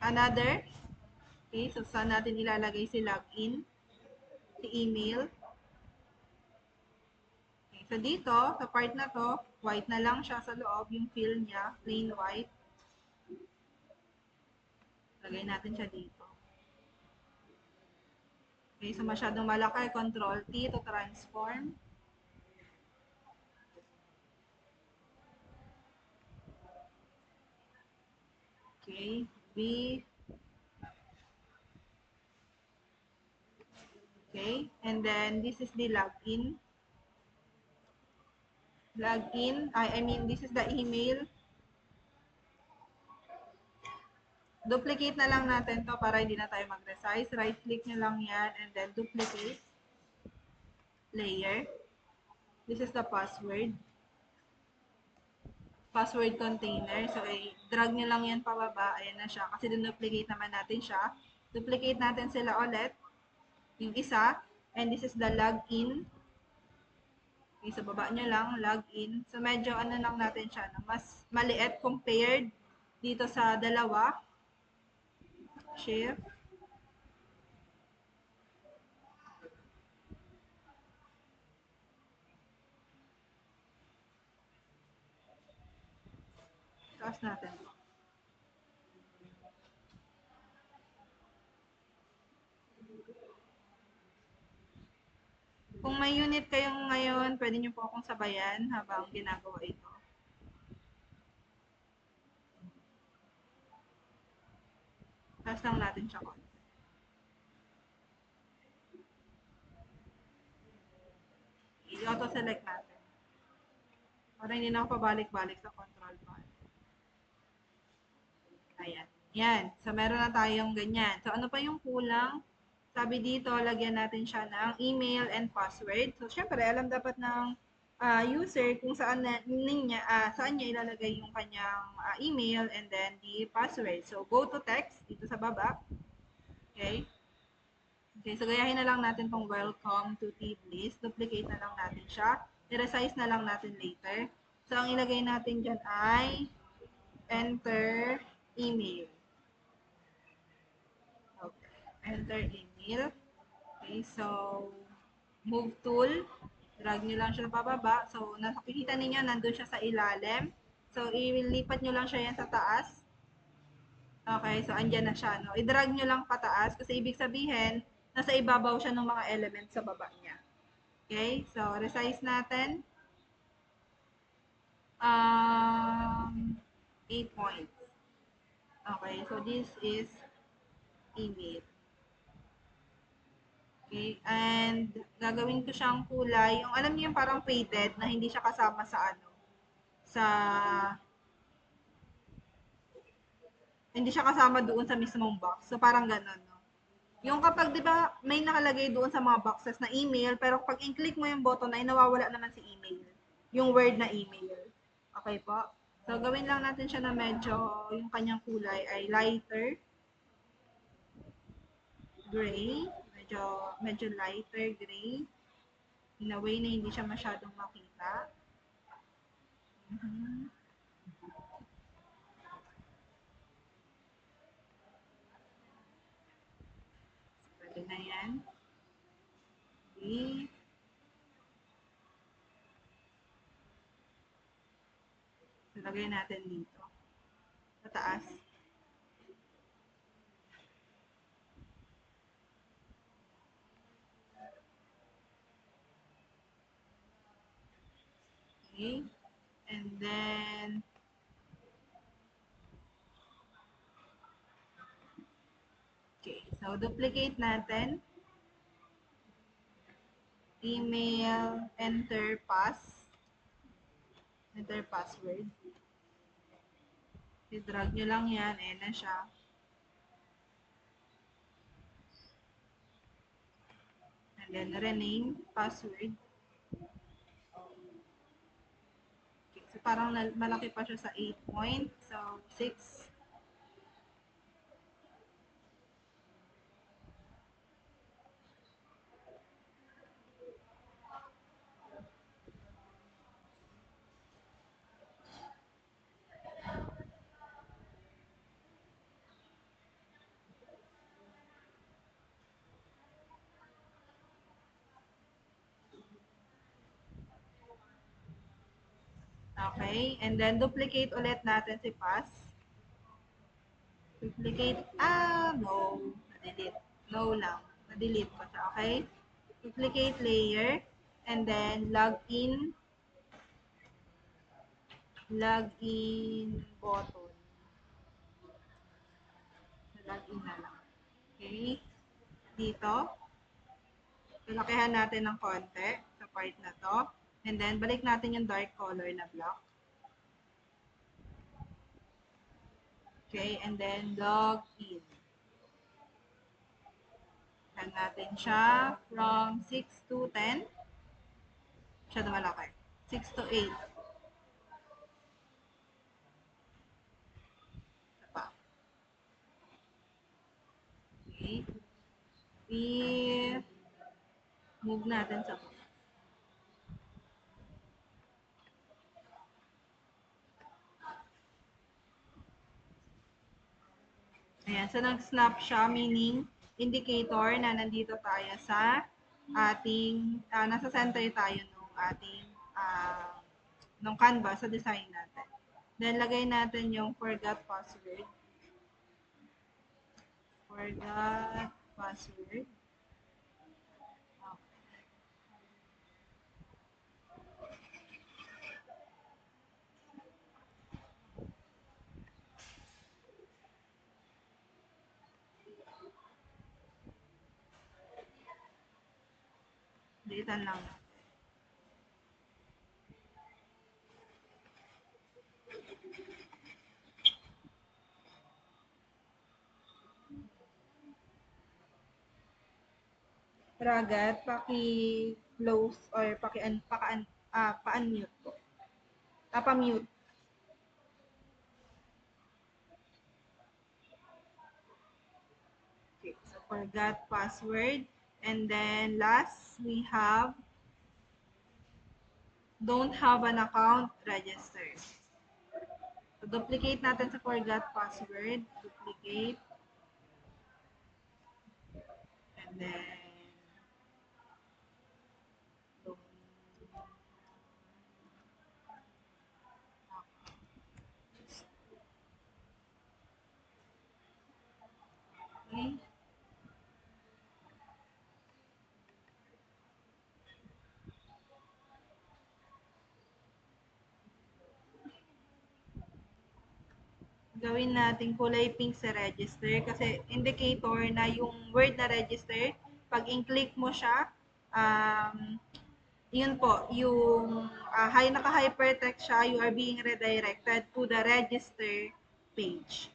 another. Okay, so saan natin ilalagay si login, si email. Okay, so dito, sa part na to, white na lang siya sa loob, yung fill niya, plain white. Lagay natin siya dito. Okay, so masyadong malaki, Control T to transform. Okay, B. Okay, and then this is the login. Login, I mean, this is the email. Duplicate na lang natin to para hindi na tayo mag-resize. Right-click nyo lang yan and then duplicate. Layer. This is the password. Password container. So, drag nyo lang yan pababa. Ayan na siya. Kasi duplicate naman natin siya. Duplicate natin sila ulit. Yung isa. And this is the login. Okay, sa baba nyo lang, login. So, medyo ano lang natin siya, no? Mas maliit compared dito sa dalawa. Shift. Taas natin. Kung may unit kayong ngayon, pwede nyo po akong sabayan habang ginagawa ito. Taas lang natin siya konti. I-auto-select natin. Para hindi na ako pabalik-balik sa control panel. Ayan. Yan. So, meron na tayong ganyan. So, ano pa yung kulang? Sabi dito, lagyan natin siya ng email and password. So, syempre, alam dapat ng user kung saan niya ilalagay yung kanyang email and then the password. So, go to text dito sa baba. Okay? Okay, so gayahin na lang natin tong welcome to Tiblis. Duplicate na lang natin siya. I-resize na lang natin later. So, ang ilagay natin dyan ay enter email. Okay. Enter email. Okay, so move tool. Drag nyo lang siya pababa. So, nakikita ninyo, nandun siya sa ilalim. So, ilipat nyo lang siya yan sa taas. Okay, so andyan na siya. No? I-drag nyo lang pataas kasi ibig sabihin, nasa ibabaw siya ng mga elements sa baba niya. Okay, so resize natin. 8 points. Okay, so this is email. Okay, and gagawin ko siyang kulay. Yung alam niyo yung parang faded na hindi siya kasama sa ano, sa hindi siya kasama doon sa mismong box. So parang ganun, no. Yung kapag 'di ba may nakalagay doon sa mga boxes na email, pero pag i-click mo yung button ay nawawala naman si email. Yung word na email. Okay po? So gawin lang natin siya na medyo yung kanyang kulay ay lighter gray, medyo lighter gray in a way na hindi siya masyadong makita. Mhm. Pwede na yan. Okay. Ilagay natin dito. Sa taas. Okay. And then, okay. So, duplicate natin. Email, enter password. I-drag nyo lang yan. Ayan na siya. And then, rename, password. Okay. So, parang malaki pa siya sa 8 point. So, 6. Okay. And then, duplicate ulit natin si pass. Duplicate. No. Na-delete. No lang. Na-delete ko siya. Okay? Duplicate layer. And then, login button. Login na lang. Okay? Dito. Lalakihan natin ng konti sa part na to. And then, balik natin yung dark color na block. Okay? And then, log in. Yan natin siya from 6 to 10. Siya na malaki. 6 to 8. Isa pa. Okay? I-move natin sa Ayan, so nag-snap siya, meaning indicator na nandito tayo sa ating, nasa center tayo nung ating, nung canvas sa design natin. Then, lagay natin yung forgot password. Forgot password. Dalitan lang. Ragat, paki-close or pa-unmute po. Pa-mute. Okay, so forgot password. And then last, we have don't have an account registered. So, duplicate natin sa forgot password. Duplicate. And then, don't. Okay. Gawin natin kulay pink sa register kasi indicator na yung word na register, pag in-click mo siya, yun po, yung naka-hypertext siya, you are being redirected to the register page.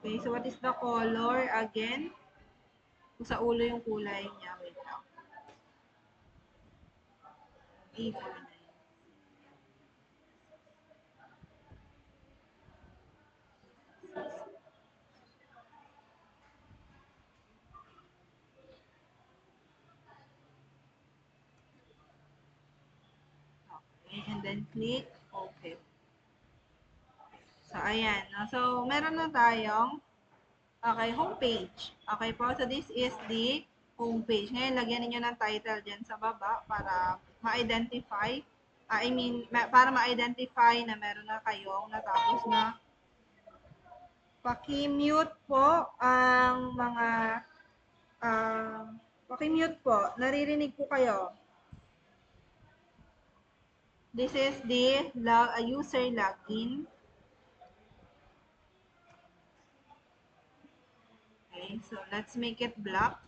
Okay, so what is the color again? Kung sa ulo yung kulay niya, wait lang. A49. Okay, and then click open. So, ayan. No? So, meron na tayong homepage. Okay po, so this is the homepage. Ngayon, lagyan niyo ng title dyan sa baba para ma-identify. Para ma-identify na meron na kayong natapos na. Paki-mute po ang mga paki-mute po. Naririnig po kayo. This is the user login. Okay, so let's make it black.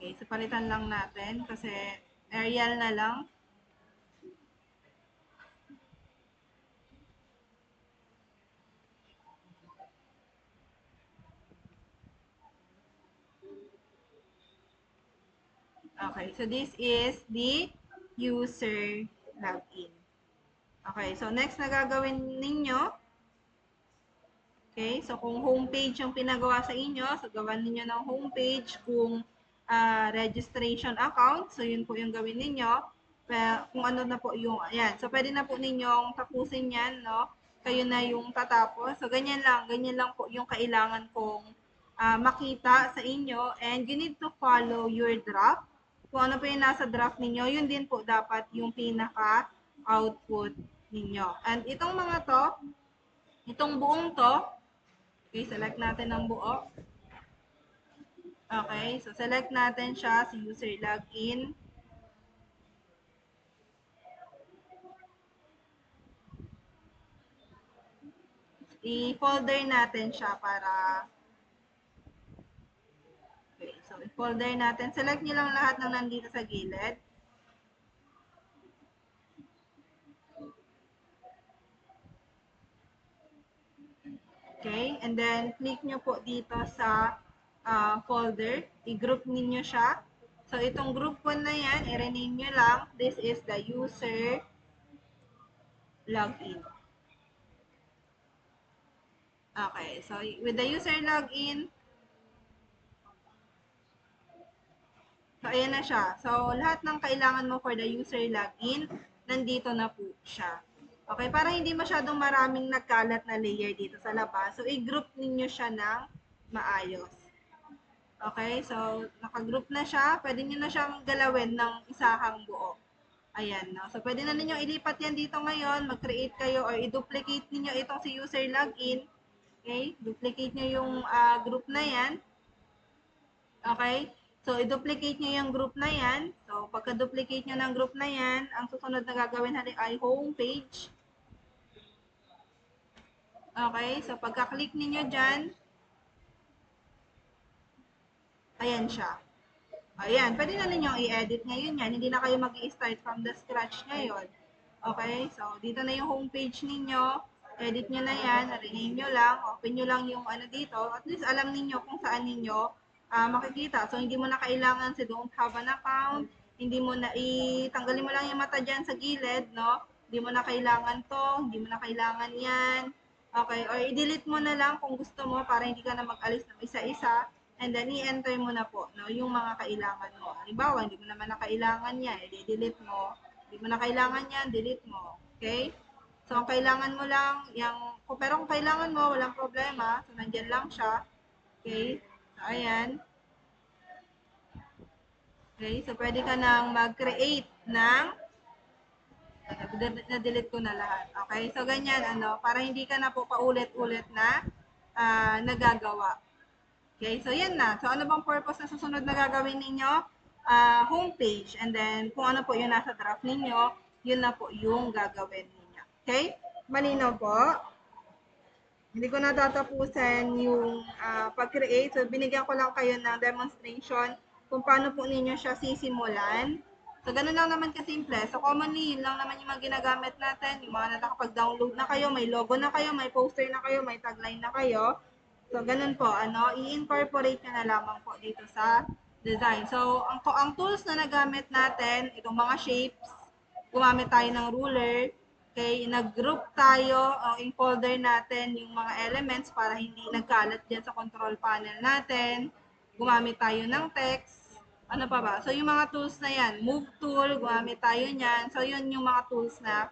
Okay, so palitan lang natin kasi Arial na lang. Okay, so this is the user login. Okay, so next na gagawin ninyo, okay, so kung homepage yung pinagawa sa inyo, so gawan ninyo ng homepage. Kung registration account, so yun po yung gawin ninyo. Kung ano na po yung, ayan, so pwede na po ninyong tapusin yan, no? Kayo na yung tatapos. So ganyan lang po yung kailangan kong makita sa inyo, and you need to follow your draft. Kung ano po yung nasa draft ninyo, yun din po dapat yung pinaka-output ninyo. And itong mga to, itong buong to, okay, select natin ang buo. Okay, so select natin siya sa user login. I-folder natin siya para okay, so i-folder natin. Select nyo lang lahat ng nandito sa gilid. Okay, and then click nyo po dito sa folder. I-group ninyo siya. So itong group po na yan, i-rename nyo lang. This is the user login. Okay, so with the user login, so ayan na siya. So lahat ng kailangan mo for the user login, nandito na po siya. Okay, para hindi masyadong maraming nagkalat na layer dito sa labas. So, i-group ninyo siya ng maayos. Okay, so naka-group na siya. Pwede niyo na siyang galawin ng isahang buo. Ayan, no? So, pwede na ninyong ilipat yan dito ngayon. Mag-create kayo or i-duplicate ninyo itong si user login. Okay, duplicate nyo yung group na yan. Okay? So, i-duplicate nyo yung group na yan. So, pagka-duplicate nyo ng group na yan, ang susunod na gagawin natin ay home page. Okay? So, pagka-click ninyo dyan, ayan siya. Ayan, pwede na ninyong i-edit ngayon yan. Hindi na kayo mag-i-start from the scratch ngayon. Okay? So, dito na yung homepage ninyo. Edit nyo na yan. Rename nyo lang. Open nyo lang yung ano dito. At least alam ninyo kung saan ninyo makikita. So, hindi mo na kailangan si don't have an account. Hindi mo na tanggalin mo lang yung mata dyan sa gilid, no? Hindi mo na kailangan to. Hindi mo na kailangan yan. Okay? Or i-delete mo na lang kung gusto mo para hindi ka na mag-alis ng isa-isa. And then, i-enter mo na po, no, yung mga kailangan mo. Halimbawa, hindi mo naman na kailangan yan, i-delete mo. Hindi mo na kailangan yan, delete mo. Okay? So, ang kailangan mo lang, pero kung kailangan mo, walang problema. So, nandyan lang siya. Okay? So, ayan. Okay? So, pwede ka nang mag-create ng, na-delete ko na lahat. Okay? So, ganyan, para hindi ka na po paulit-ulit na nagagawa. Okay, so yan na. So ano bang purpose na susunod na gagawin ninyo? Homepage. And then kung ano po yung nasa draft ninyo, yun na po yung gagawin ninyo. Okay? Malinaw po. Hindi ko na tatapusin yung pag-create. So binigyan ko lang kayo ng demonstration kung paano po ninyo siya sisimulan. So ganun lang naman kasimple. So commonly, yun lang naman yung mga ginagamit natin. Yung mga nakapag-download na kayo, may logo na kayo, may poster na kayo, may tagline na kayo. So, ganun po, i-incorporate nyo na lamang po dito sa design. So, ang tools na nagamit natin, itong mga shapes, gumamit tayo ng ruler, okay, nag-group tayo, in folder natin yung mga elements para hindi nagkalat dyan sa control panel natin. Gumamit tayo ng text. Ano pa ba? So, yung mga tools na yan, move tool, gumamit tayo niyan. So, yun yung mga tools na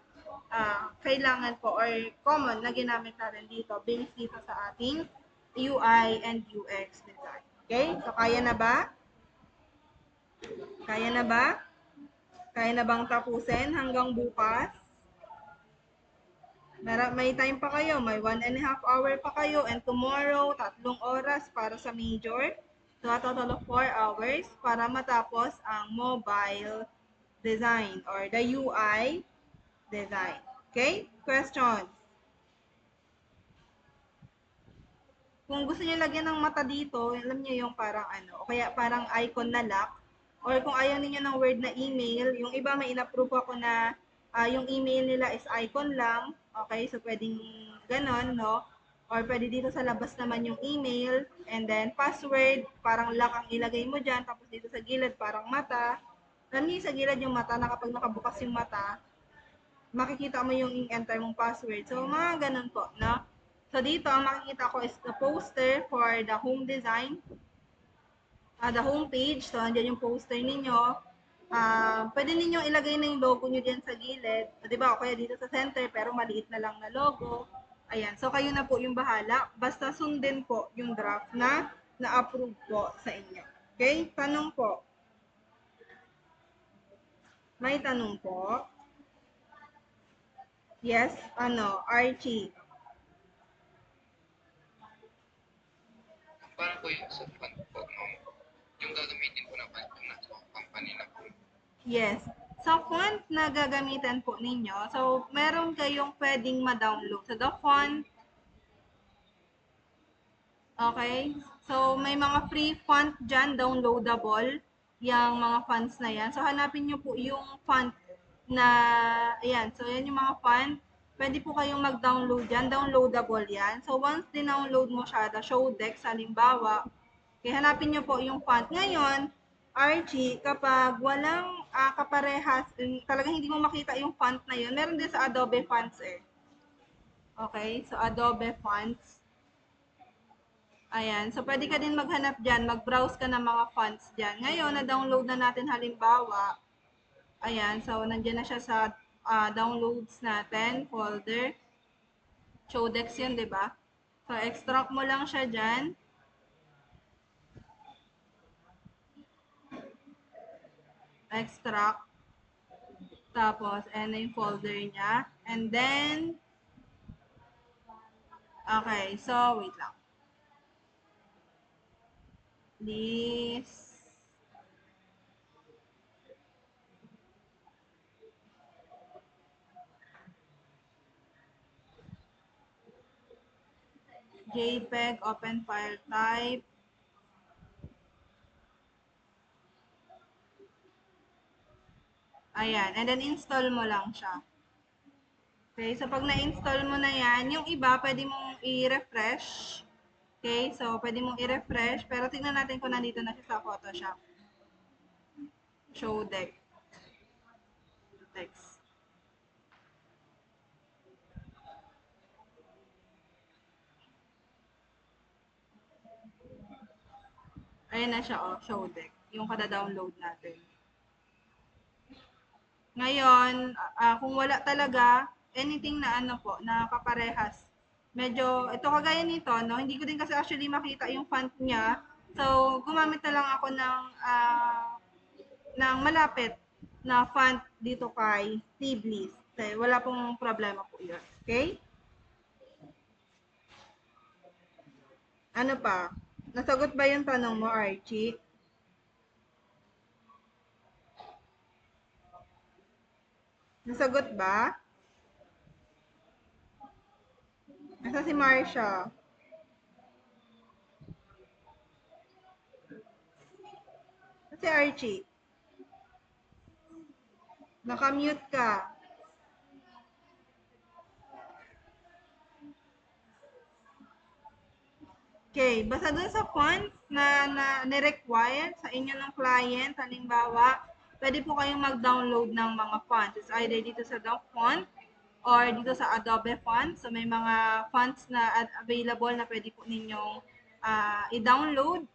kailangan po or common na ginamit natin dito based dito sa ating UI and UX design. Okay? So, kaya na ba? Kaya na ba? Kaya na bang tapusin hanggang bukas? May time pa kayo. May 1.5 hour pa kayo. And tomorrow, 3 oras para sa major. So, a total of 4 hours para matapos ang mobile design or the UI design. Okay? Questions? Kung gusto niyo lagyan ng mata dito, alam niyo yung parang o kaya parang icon na lock, or kung ayaw niyo ng word na email, yung iba may in-approve ako na yung email nila is icon lang, okay, so pwedeng ganon, no? Or pwede dito sa labas naman yung email, and then password, parang lock ang ilagay mo dyan, tapos dito sa gilid parang mata, alam niyo sa gilid yung mata, na kapag nakabukas yung mata, makikita mo yung enter mong password. So, mga ganun po, no? So, dito, ang makikita ko is the poster for the home design. The home page. So, andyan yung poster ninyo. Pwede ninyong ilagay na yung logo nyo dyan sa gilid. So, diba? O kaya dito sa center, pero maliit na lang na logo. Ayan. So, kayo na po yung bahala. Basta sundin po yung draft na na-approve po sa inyo. Okay? Tanong po. May tanong po. Yes? Archie. Paano po yung sa fund po, yung gagamitin po na fund yung nasa company na po? Yes. Sa font na gagamitan po ninyo, so meron kayong pwedeng ma-download. So the font, okay? So may mga free font dyan, downloadable, yung mga fonts na yan. So hanapin nyo po yung font na, ayan, so yan yung mga font. Pwede po kayong mag-download yan, downloadable yan. So once dinownload mo siya, the show deck, halimbawa, okay, hanapin nyo po yung font. Ngayon, Archie, kapag walang kaparehas, talagang hindi mo makita yung font na yun, meron din sa Adobe Fonts eh. Okay, so Adobe Fonts. Ayan, so pwede ka din maghanap dyan, mag-browse ka ng mga fonts dyan. Ngayon, na-download na natin halimbawa, ayan, so nandiyan na siya sa downloads natin, folder. Showdex yun, di ba? So, extract mo lang siya dyan. Extract. Tapos, and yung folder niya. And then, okay, so, wait lang. This, JPEG, open file type. Ayan, and then install mo lang siya. Okay, so pag na-install mo na yan, yung iba, pwede mong i-refresh. Okay, so pwede mong i-refresh, pero tingnan natin kung nandito na siya sa Photoshop. Show deck. Text. Ayan na siya, oh, show deck. Yung kada-download natin. Ngayon, kung wala talaga, anything na ano po, na kaparehas. Medyo, ito kagaya nito, no? Hindi ko din kasi actually makita yung font niya. So, gumamit na lang ako ng malapit na font dito kay Tiblis. Okay, wala pong problema po yun. Okay? Ano pa? Nasagot ba yung tanong mo, Archie? Nasagot ba? Nasa si Marsha? Si Archie? Nakamute ka. Okay, basta dun sa fonts na ni-require sa inyo ng client, halimbawa, pwede po kayong mag-download ng mga fonts. It's either dito sa Doc Font or dito sa Adobe Font. So, may mga fonts na available na pwede po ninyong i-download.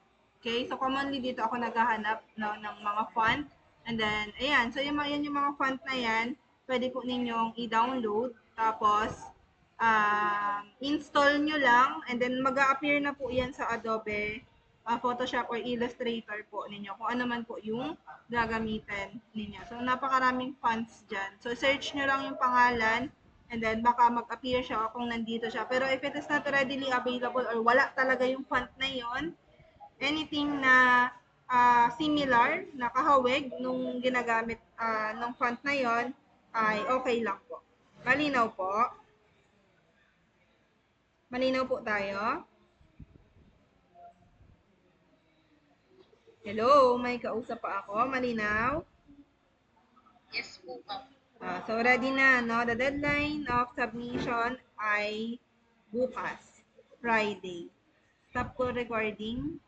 Okay, so commonly dito ako naghahanap ng mga font. And then, ayan, so yan yung mga font na yan, pwede po ninyong i-download. Tapos, install nyo lang and then mag-a-appear na po yan sa Adobe Photoshop or Illustrator po ninyo kung ano man po yung gagamitin ninyo. So, napakaraming fonts dyan. So, search nyo lang yung pangalan and then baka mag-appear siya kung nandito siya. Pero if it is not readily available or wala talaga yung font na yon, anything na similar, na kahawig nung ginagamit ng font na yon ay okay lang po. Malinaw po? Malinaw po tayo? Hello, may kausap pa ako. Malinaw? Yes po, ma'am. So, ready na, no? The deadline of submission ay bukas, Friday. Stop ko recording.